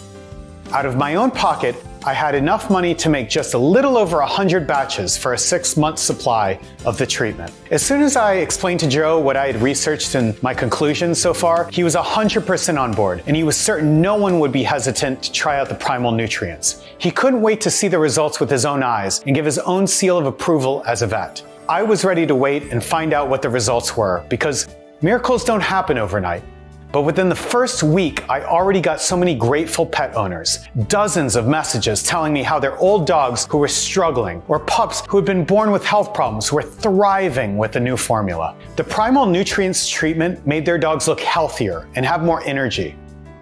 Out of my own pocket, I had enough money to make just a little over 100 batches for a 6-month supply of the treatment. As soon as I explained to Joe what I had researched and my conclusions so far, he was 100% on board, and he was certain no one would be hesitant to try out the Primal nutrients. He couldn't wait to see the results with his own eyes and give his own seal of approval as a vet. I was ready to wait and find out what the results were, because miracles don't happen overnight. But within the first week, I already got so many grateful pet owners. Dozens of messages telling me how their old dogs who were struggling, or pups who had been born with health problems, were thriving with the new formula. The Primal nutrients treatment made their dogs look healthier and have more energy.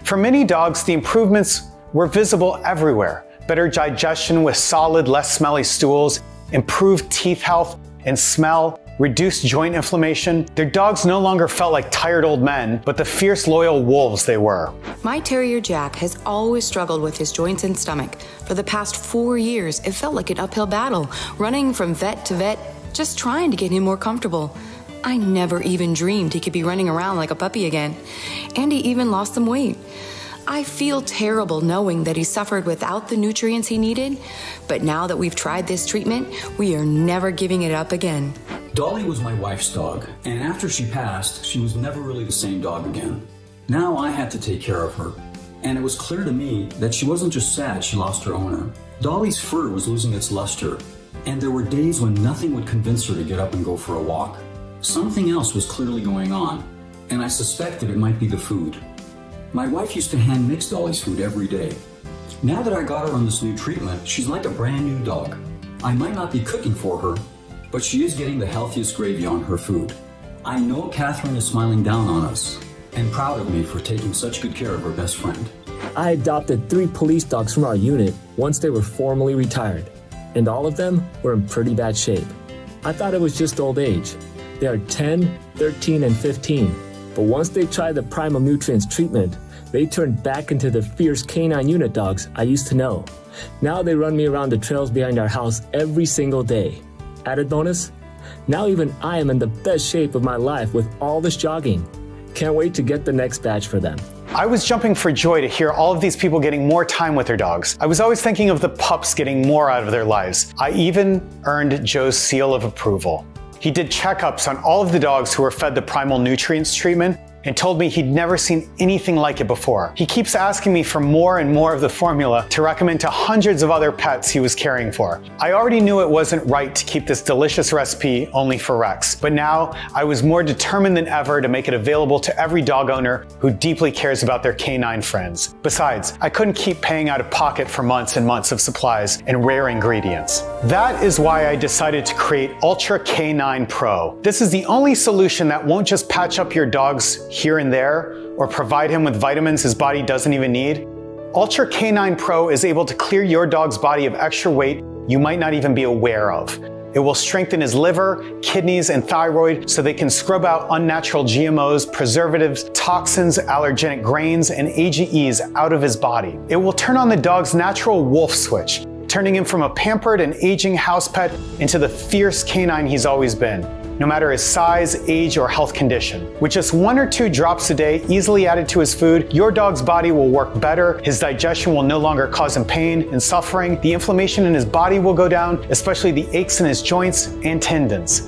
For many dogs, the improvements were visible everywhere. Better digestion with solid, less smelly stools, improved teeth health and smell, reduced joint inflammation. Their dogs no longer felt like tired old men, but the fierce, loyal wolves they were. My terrier Jack has always struggled with his joints and stomach. For the past 4 years, it felt like an uphill battle, running from vet to vet, just trying to get him more comfortable. I never even dreamed he could be running around like a puppy again. And he even lost some weight. I feel terrible knowing that he suffered without the nutrients he needed, but now that we've tried this treatment, we are never giving it up again. Dolly was my wife's dog, and after she passed, she was never really the same dog again. Now I had to take care of her, and it was clear to me that she wasn't just sad she lost her owner. Dolly's fur was losing its luster, and there were days when nothing would convince her to get up and go for a walk. Something else was clearly going on, and I suspected it might be the food. My wife used to hand mix Dolly's food every day. Now that I got her on this new treatment, she's like a brand new dog. I might not be cooking for her, but she is getting the healthiest gravy on her food. I know Catherine is smiling down on us and proud of me for taking such good care of her best friend. I adopted 3 police dogs from our unit once they were formally retired, and all of them were in pretty bad shape. I thought it was just old age. They are 10, 13, and 15, but once they tried the Primal nutrients treatment, they turned back into the fierce canine unit dogs I used to know. Now they run me around the trails behind our house every single day. Added bonus? Now even I am in the best shape of my life with all this jogging. Can't wait to get the next batch for them. I was jumping for joy to hear all of these people getting more time with their dogs. I was always thinking of the pups getting more out of their lives. I even earned Joe's seal of approval. He did checkups on all of the dogs who were fed the Primal nutrients treatment and told me he'd never seen anything like it before. He keeps asking me for more and more of the formula to recommend to hundreds of other pets he was caring for. I already knew it wasn't right to keep this delicious recipe only for Rex, but now I was more determined than ever to make it available to every dog owner who deeply cares about their canine friends. Besides, I couldn't keep paying out of pocket for months and months of supplies and rare ingredients. That is why I decided to create Ultra K9 Pro. This is the only solution that won't just patch up your dog's here and there, or provide him with vitamins his body doesn't even need. Ultra K9 Pro is able to clear your dog's body of extra weight you might not even be aware of. It will strengthen his liver, kidneys, and thyroid so they can scrub out unnatural GMOs, preservatives, toxins, allergenic grains, and AGEs out of his body. It will turn on the dog's natural wolf switch, turning him from a pampered and aging house pet into the fierce canine he's always been, no matter his size, age, or health condition. With just 1 or 2 drops a day easily added to his food, your dog's body will work better, his digestion will no longer cause him pain and suffering, the inflammation in his body will go down, especially the aches in his joints and tendons.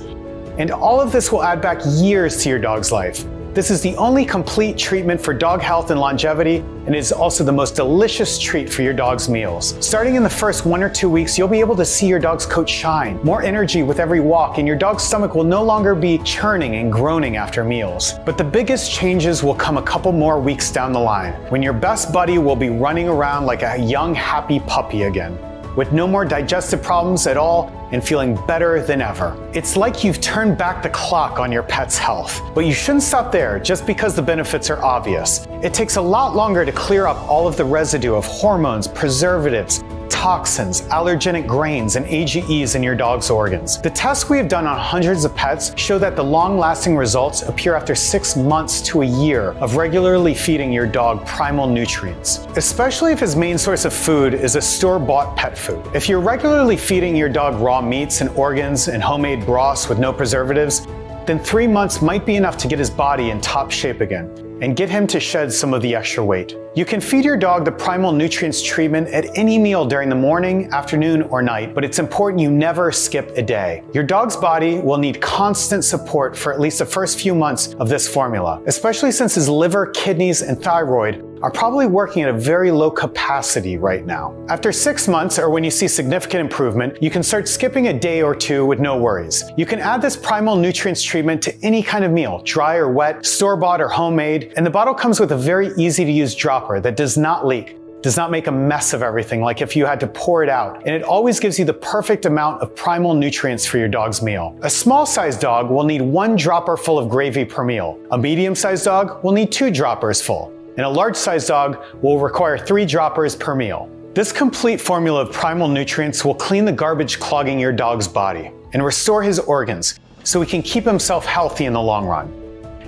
And all of this will add back years to your dog's life. This is the only complete treatment for dog health and longevity, and it is also the most delicious treat for your dog's meals. Starting in the first 1 or 2 weeks, you'll be able to see your dog's coat shine, more energy with every walk, and your dog's stomach will no longer be churning and groaning after meals. But the biggest changes will come a couple more weeks down the line, when your best buddy will be running around like a young, happy puppy again, with no more digestive problems at all and feeling better than ever. It's like you've turned back the clock on your pet's health. But you shouldn't stop there just because the benefits are obvious. It takes a lot longer to clear up all of the residue of hormones, preservatives, toxins, allergenic grains, and AGEs in your dog's organs. The tests we have done on hundreds of pets show that the long-lasting results appear after 6 months to a year of regularly feeding your dog Primal nutrients, especially if his main source of food is a store-bought pet food. If you're regularly feeding your dog raw meats and organs and homemade broths with no preservatives, then 3 months might be enough to get his body in top shape again and get him to shed some of the extra weight. You can feed your dog the Primal nutrients treatment at any meal during the morning, afternoon, or night, but it's important you never skip a day. Your dog's body will need constant support for at least the first few months of this formula, especially since his liver, kidneys, and thyroid are probably working at a very low capacity right now. After 6 months, or when you see significant improvement, you can start skipping a day or 2 with no worries. You can add this Primal nutrients treatment to any kind of meal, dry or wet, store-bought or homemade, and the bottle comes with a very easy-to-use dropper that does not leak, does not make a mess of everything like if you had to pour it out, and it always gives you the perfect amount of Primal nutrients for your dog's meal. A small-sized dog will need 1 dropper full of gravy per meal. A medium-sized dog will need 2 droppers full, and a large-sized dog will require 3 droppers per meal. This complete formula of Primal nutrients will clean the garbage clogging your dog's body and restore his organs so he can keep himself healthy in the long run.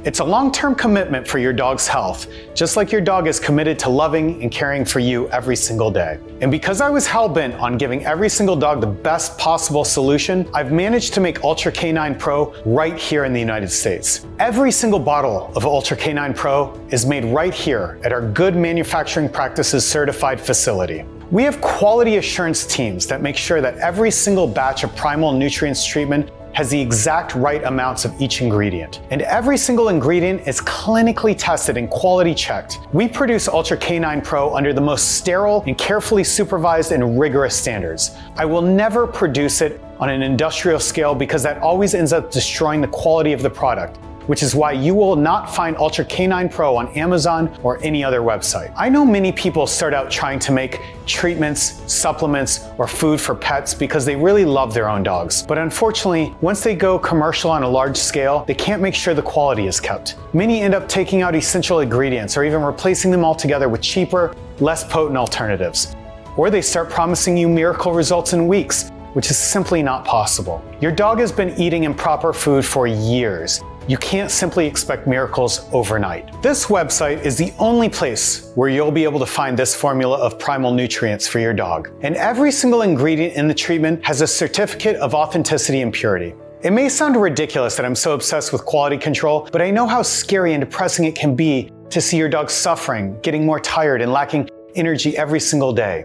It's a long-term commitment for your dog's health, just like your dog is committed to loving and caring for you every single day. And because I was hell-bent on giving every single dog the best possible solution, I've managed to make Ultra K9 Pro right here in the United States. Every single bottle of Ultra K9 Pro is made right here at our Good Manufacturing Practices certified facility. We have quality assurance teams that make sure that every single batch of Primal nutrients treatment has the exact right amounts of each ingredient. And every single ingredient is clinically tested and quality checked. We produce Ultra K9 Pro under the most sterile and carefully supervised and rigorous standards. I will never produce it on an industrial scale because that always ends up destroying the quality of the product, which is why you will not find Ultra K9 Pro on Amazon or any other website. I know many people start out trying to make treatments, supplements, or food for pets because they really love their own dogs. But unfortunately, once they go commercial on a large scale, they can't make sure the quality is kept. Many end up taking out essential ingredients or even replacing them altogether with cheaper, less potent alternatives. Or they start promising you miracle results in weeks, which is simply not possible. Your dog has been eating improper food for years. you can't simply expect miracles overnight. This website is the only place where you'll be able to find this formula of primal nutrients for your dog. And every single ingredient in the treatment has a certificate of authenticity and purity. It may sound ridiculous that I'm so obsessed with quality control, but I know how scary and depressing it can be to see your dog suffering, getting more tired, and lacking energy every single day.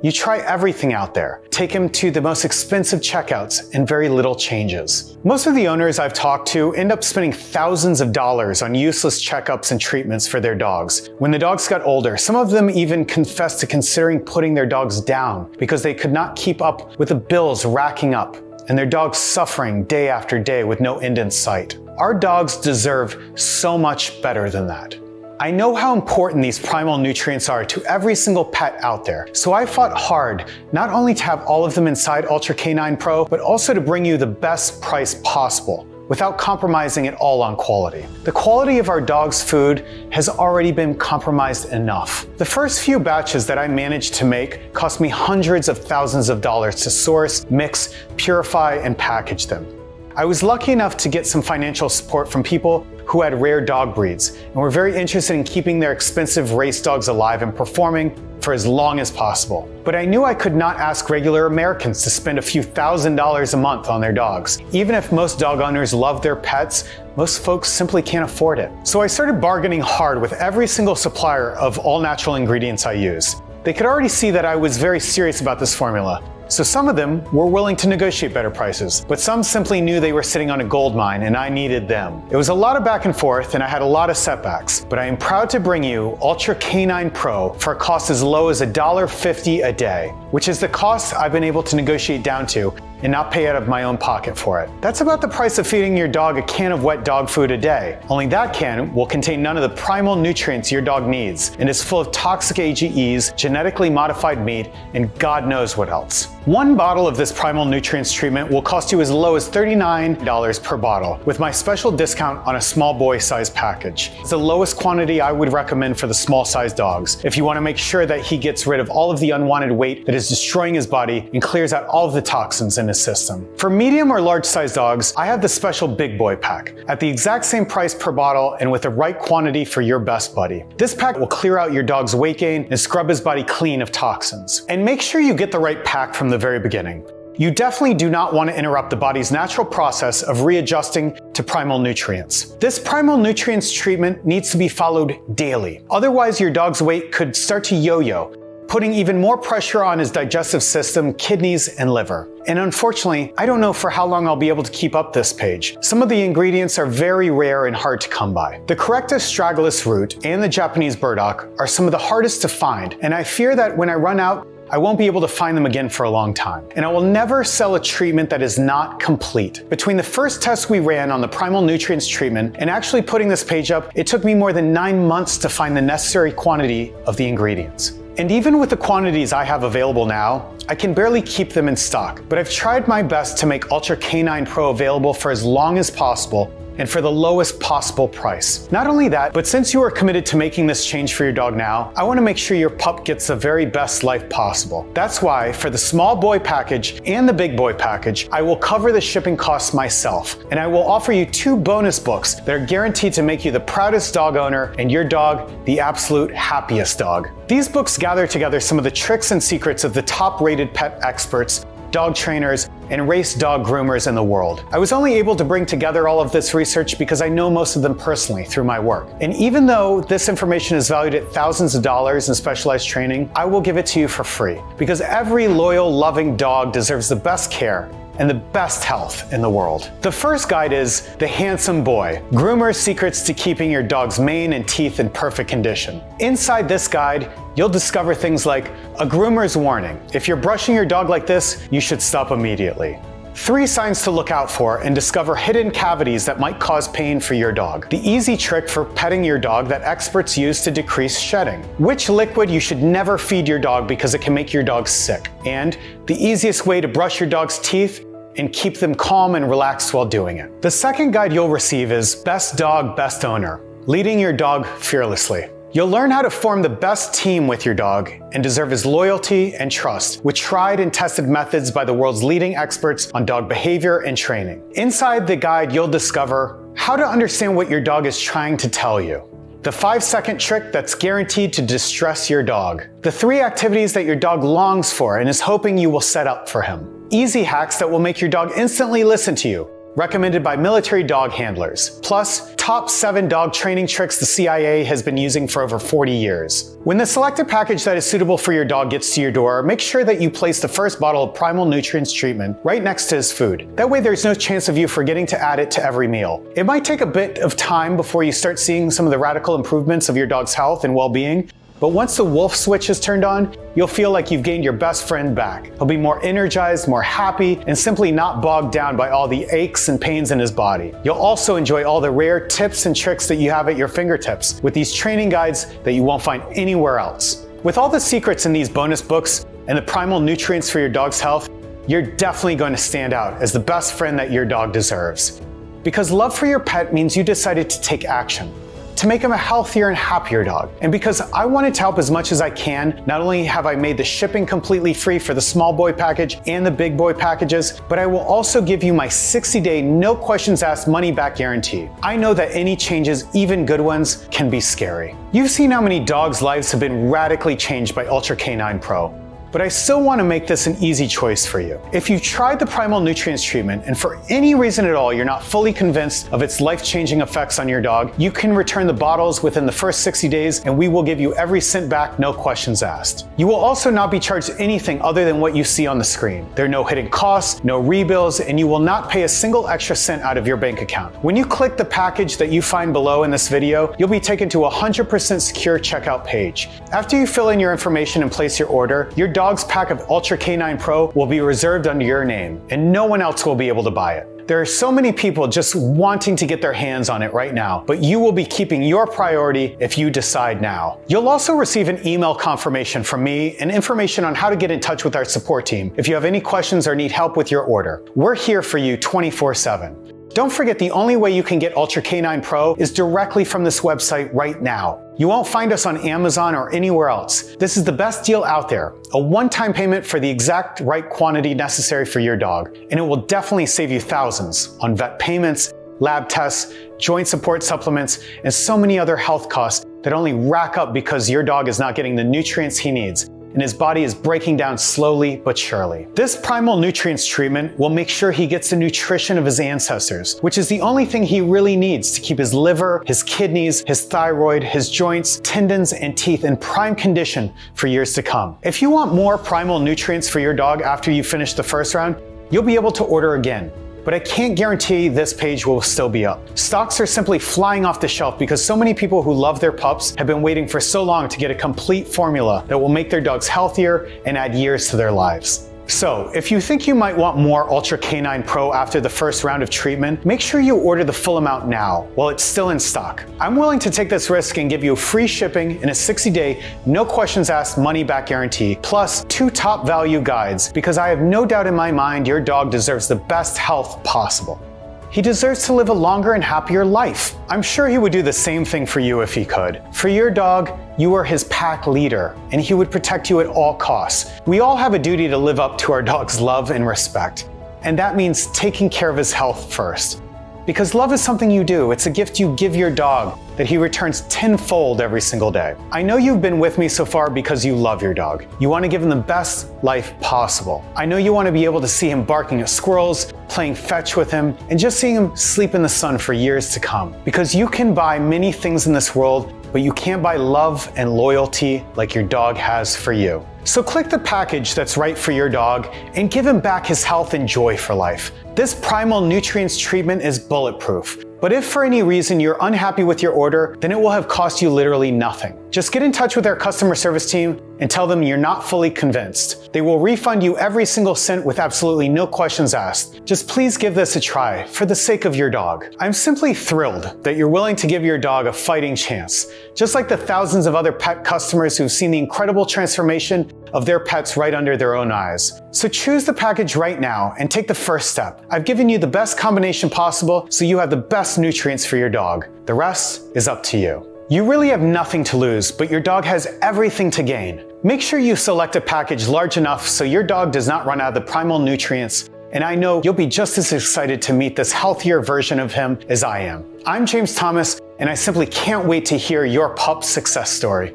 You try everything out there, take him to the most expensive checkouts, and very little changes. Most of the owners I've talked to end up spending thousands of dollars on useless checkups and treatments for their dogs. When the dogs got older, some of them even confessed to considering putting their dogs down because they could not keep up with the bills racking up and their dogs suffering day after day with no end in sight. Our dogs deserve so much better than that. I know how important these primal nutrients are to every single pet out there, so I fought hard not only to have all of them inside Ultra K9 Pro, but also to bring you the best price possible without compromising at all on quality. The quality of our dog's food has already been compromised enough. The first few batches that I managed to make cost me hundreds of thousands of dollars to source, mix, purify, and package them. I was lucky enough to get some financial support from people who had rare dog breeds and were very interested in keeping their expensive race dogs alive and performing for as long as possible. But I knew I could not ask regular Americans to spend a few $1,000s a month on their dogs. Even if most dog owners love their pets, most folks simply can't afford it. So I started bargaining hard with every single supplier of all natural ingredients I use. They could already see that I was very serious about this formula. So some of them were willing to negotiate better prices, but some simply knew they were sitting on a gold mine and I needed them. It was a lot of back and forth and I had a lot of setbacks, but I am proud to bring you Ultra K9 Pro for a cost as low as $1.50 a day, which is the cost I've been able to negotiate down to and not pay out of my own pocket for it. That's about the price of feeding your dog a can of wet dog food a day. Only that can will contain none of the primal nutrients your dog needs and is full of toxic AGEs, genetically modified meat, and God knows what else. One bottle of this primal nutrients treatment will cost you as low as $39 per bottle with my special discount on a small boy size package. It's the lowest quantity I would recommend for the small size dogs if you want to make sure that he gets rid of all of the unwanted weight that is destroying his body and clears out all of the toxins in his system. For medium or large size dogs, I have the special big boy pack at the exact same price per bottle and with the right quantity for your best buddy. This pack will clear out your dog's weight gain and scrub his body clean of toxins. And make sure you get the right pack from the very beginning. You definitely do not want to interrupt the body's natural process of readjusting to primal nutrients. This primal nutrients treatment needs to be followed daily. Otherwise, your dog's weight could start to yo-yo, putting even more pressure on his digestive system, kidneys, and liver. And unfortunately, I don't know for how long I'll be able to keep up this page. Some of the ingredients are very rare and hard to come by. The correct astragalus root and the Japanese burdock are some of the hardest to find, and I fear that when I run out, I won't be able to find them again for a long time. And I will never sell a treatment that is not complete. Between the first test we ran on the primal nutrients treatment and actually putting this page up, it took me more than 9 months to find the necessary quantity of the ingredients. And even with the quantities I have available now, I can barely keep them in stock, but I've tried my best to make Ultra K9 Pro available for as long as possible and for the lowest possible price. Not only that, but since you are committed to making this change for your dog now, I want to make sure your pup gets the very best life possible. That's why for the small boy package and the big boy package, I will cover the shipping costs myself, and I will offer you 2 bonus books that are guaranteed to make you the proudest dog owner and your dog the absolute happiest dog. These books gather together some of the tricks and secrets of the top-rated pet experts, dog trainers, and race dog groomers in the world. I was only able to bring together all of this research because I know most of them personally through my work. And even though this information is valued at thousands of dollars in specialized training, I will give it to you for free because every loyal, loving dog deserves the best care and the best health in the world. The first guide is The Handsome Boy, Groomer's Secrets to Keeping Your Dog's Mane and Teeth in Perfect Condition. Inside this guide, you'll discover things like a groomer's warning. If you're brushing your dog like this, you should stop immediately. 3 signs to look out for and discover hidden cavities that might cause pain for your dog. The easy trick for petting your dog that experts use to decrease shedding. Which liquid you should never feed your dog because it can make your dog sick. And the easiest way to brush your dog's teeth and keep them calm and relaxed while doing it. The second guide you'll receive is Best Dog, Best Owner, Leading Your Dog Fearlessly. You'll learn how to form the best team with your dog and deserve his loyalty and trust with tried and tested methods by the world's leading experts on dog behavior and training. Inside the guide, you'll discover How to understand what your dog is trying to tell you. The 5-second trick that's guaranteed to distress your dog. The 3 activities that your dog longs for and is hoping you will set up for him. Easy hacks that will make your dog instantly listen to you, recommended by military dog handlers. Plus, top 7 dog training tricks the CIA has been using for over 40 years. When the selected package that is suitable for your dog gets to your door, make sure that you place the first bottle of Primal Nutrients treatment right next to his food. That way there's no chance of you forgetting to add it to every meal. It might take a bit of time before you start seeing some of the radical improvements of your dog's health and well-being, but once the wolf switch is turned on, you'll feel like you've gained your best friend back. He'll be more energized, more happy, and simply not bogged down by all the aches and pains in his body. You'll also enjoy all the rare tips and tricks that you have at your fingertips with these training guides that you won't find anywhere else. With all the secrets in these bonus books and the primal nutrients for your dog's health, you're definitely going to stand out as the best friend that your dog deserves. Because love for your pet means you decided to take action, to make him a healthier and happier dog. And because I wanted to help as much as I can, not only have I made the shipping completely free for the small boy package and the big boy packages, but I will also give you my 60-day no questions asked money back guarantee. I know that any changes, even good ones, can be scary. You've seen how many dogs' lives have been radically changed by Ultra Canine Pro. But I still want to make this an easy choice for you. If you've tried the Primal Nutrients treatment and for any reason at all you're not fully convinced of its life-changing effects on your dog, you can return the bottles within the first 60 days and we will give you every cent back, no questions asked. You will also not be charged anything other than what you see on the screen. There are no hidden costs, no rebills, and you will not pay a single extra cent out of your bank account. When you click the package that you find below in this video, you'll be taken to a 100% secure checkout page. After you fill in your information and place your order, your dog's pack of Ultra Canine Pro will be reserved under your name, and no one else will be able to buy it. There are so many people just wanting to get their hands on it right now, but you will be keeping your priority if you decide now. You'll also receive an email confirmation from me and information on how to get in touch with our support team if you have any questions or need help with your order. We're here for you 24/7. Don't forget, the only way you can get Ultra Canine Pro is directly from this website right now. You won't find us on Amazon or anywhere else. This is the best deal out there, a one-time payment for the exact right quantity necessary for your dog, and it will definitely save you thousands on vet payments, lab tests, joint support supplements, and so many other health costs that only rack up because your dog is not getting the nutrients he needs, and his body is breaking down slowly but surely. This Primal Nutrients treatment will make sure he gets the nutrition of his ancestors, which is the only thing he really needs to keep his liver, his kidneys, his thyroid, his joints, tendons, and teeth in prime condition for years to come. If you want more Primal Nutrients for your dog after you finish the first round, you'll be able to order again. But I can't guarantee this page will still be up. Stocks are simply flying off the shelf because so many people who love their pups have been waiting for so long to get a complete formula that will make their dogs healthier and add years to their lives. So, if you think you might want more Ultra Canine Pro after the first round of treatment, make sure you order the full amount now while it's still in stock. I'm willing to take this risk and give you free shipping and a 60-day, no questions asked money back guarantee, plus 2 top value guides, because I have no doubt in my mind your dog deserves the best health possible. He deserves to live a longer and happier life. I'm sure he would do the same thing for you if he could. For your dog, you are his pack leader, and he would protect you at all costs. We all have a duty to live up to our dog's love and respect, and that means taking care of his health first. Because love is something you do. It's a gift you give your dog that he returns tenfold every single day. I know you've been with me so far because you love your dog. You want to give him the best life possible. I know you want to be able to see him barking at squirrels, playing fetch with him, and just seeing him sleep in the sun for years to come. Because you can buy many things in this world, but you can't buy love and loyalty like your dog has for you. So click the package that's right for your dog and give him back his health and joy for life. This Primal Nutrients treatment is bulletproof. But if for any reason you're unhappy with your order, then it will have cost you literally nothing. Just get in touch with our customer service team and tell them you're not fully convinced. They will refund you every single cent with absolutely no questions asked. Just please give this a try for the sake of your dog. I'm simply thrilled that you're willing to give your dog a fighting chance, just like the thousands of other pet customers who've seen the incredible transformation of their pets right under their own eyes. So choose the package right now and take the first step. I've given you the best combination possible so you have the best nutrients for your dog. The rest is up to you. You really have nothing to lose, but your dog has everything to gain. Make sure you select a package large enough so your dog does not run out of the Primal Nutrients and I know you'll be just as excited to meet this healthier version of him as I am. I'm James Thomas, and I simply can't wait to hear your pup success story.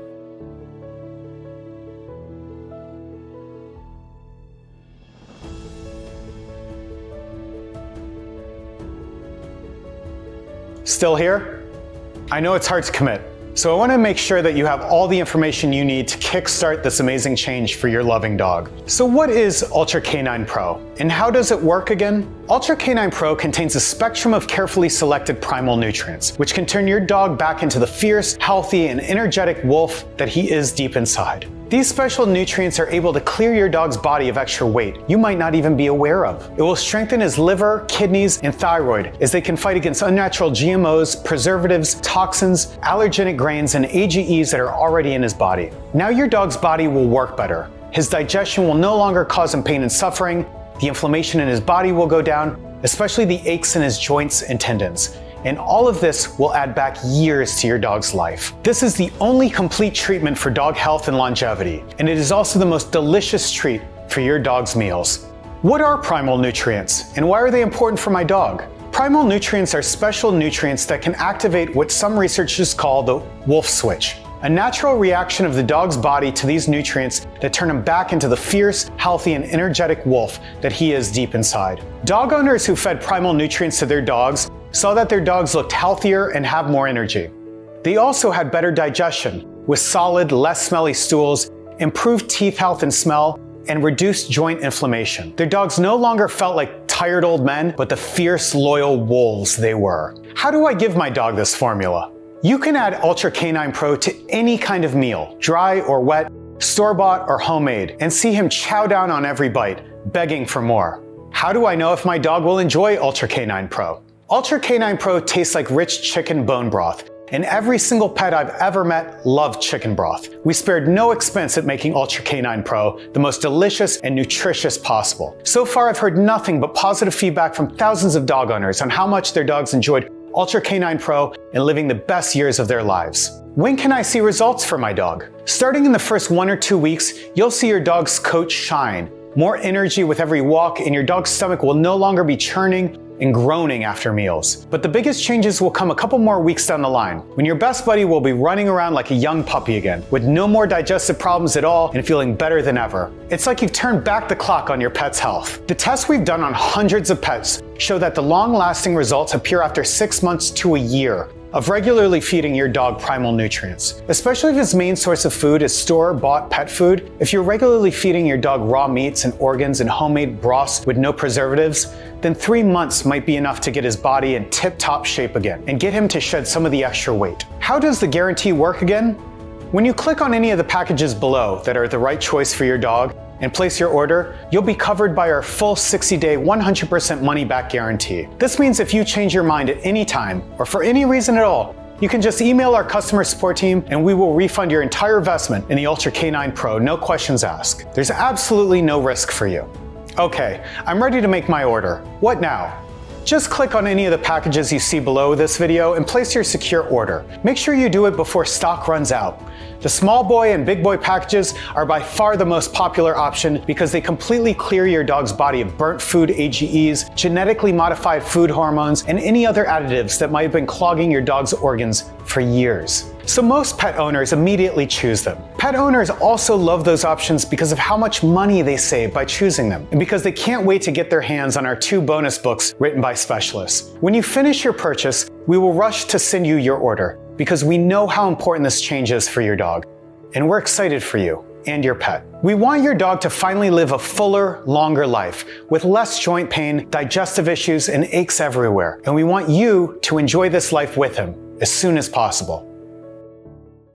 Still here? I know it's hard to commit, so I want to make sure that you have all the information you need to kickstart this amazing change for your loving dog. So what is Ultra Canine Pro, and how does it work again? Ultra Canine Pro contains a spectrum of carefully selected primal nutrients, which can turn your dog back into the fierce, healthy, and energetic wolf that he is deep inside. These special nutrients are able to clear your dog's body of extra weight you might not even be aware of. It will strengthen his liver, kidneys, and thyroid as they can fight against unnatural GMOs, preservatives, toxins, allergenic grains, and AGEs that are already in his body. Now your dog's body will work better. His digestion will no longer cause him pain and suffering. The inflammation in his body will go down, especially the aches in his joints and tendons. And all of this will add back years to your dog's life. This is the only complete treatment for dog health and longevity, and it is also the most delicious treat for your dog's meals. What are primal nutrients, and why are they important for my dog? Primal nutrients are special nutrients that can activate what some researchers call the wolf switch, a natural reaction of the dog's body to these nutrients that turn him back into the fierce, healthy, and energetic wolf that he is deep inside. Dog owners who fed primal nutrients to their dogs saw that their dogs looked healthier and have more energy. They also had better digestion, with solid, less smelly stools, improved teeth health and smell, and reduced joint inflammation. Their dogs no longer felt like tired old men, but the fierce, loyal wolves they were. How do I give my dog this formula? You can add Ultra Canine Pro to any kind of meal, dry or wet, store-bought or homemade, and see him chow down on every bite, begging for more. How do I know if my dog will enjoy Ultra Canine Pro? Ultra Canine Pro tastes like rich chicken bone broth, and every single pet I've ever met loved chicken broth. We spared no expense at making Ultra Canine Pro the most delicious and nutritious possible. So far, I've heard nothing but positive feedback from thousands of dog owners on how much their dogs enjoyed Ultra Canine Pro and living the best years of their lives. When can I see results for my dog? Starting in the first 1 or 2 weeks, you'll see your dog's coat shine, more energy with every walk, and your dog's stomach will no longer be churning and groaning after meals. But the biggest changes will come a couple more weeks down the line, when your best buddy will be running around like a young puppy again, with no more digestive problems at all and feeling better than ever. It's like you've turned back the clock on your pet's health. The tests we've done on hundreds of pets show that the long-lasting results appear after 6 months to a year of regularly feeding your dog primal nutrients. Especially if his main source of food is store-bought pet food, if you're regularly feeding your dog raw meats and organs and homemade broths with no preservatives, then 3 months might be enough to get his body in tip-top shape again and get him to shed some of the extra weight. How does the guarantee work again? When you click on any of the packages below that are the right choice for your dog and place your order, you'll be covered by our full 60-day, 100% money-back guarantee. This means if you change your mind at any time, or for any reason at all, you can just email our customer support team and we will refund your entire investment in the Ultra Canine Pro, no questions asked. There's absolutely no risk for you. Okay, I'm ready to make my order. What now? Just click on any of the packages you see below this video and place your secure order. Make sure you do it before stock runs out. The small boy and big boy packages are by far the most popular option because they completely clear your dog's body of burnt food AGEs, genetically modified food hormones, and any other additives that might have been clogging your dog's organs for years. So most pet owners immediately choose them. Pet owners also love those options because of how much money they save by choosing them, and because they can't wait to get their hands on our 2 bonus books written by specialists. When you finish your purchase, we will rush to send you your order because we know how important this change is for your dog, and we're excited for you and your pet. We want your dog to finally live a fuller, longer life with less joint pain, digestive issues, and aches everywhere, and we want you to enjoy this life with him as soon as possible.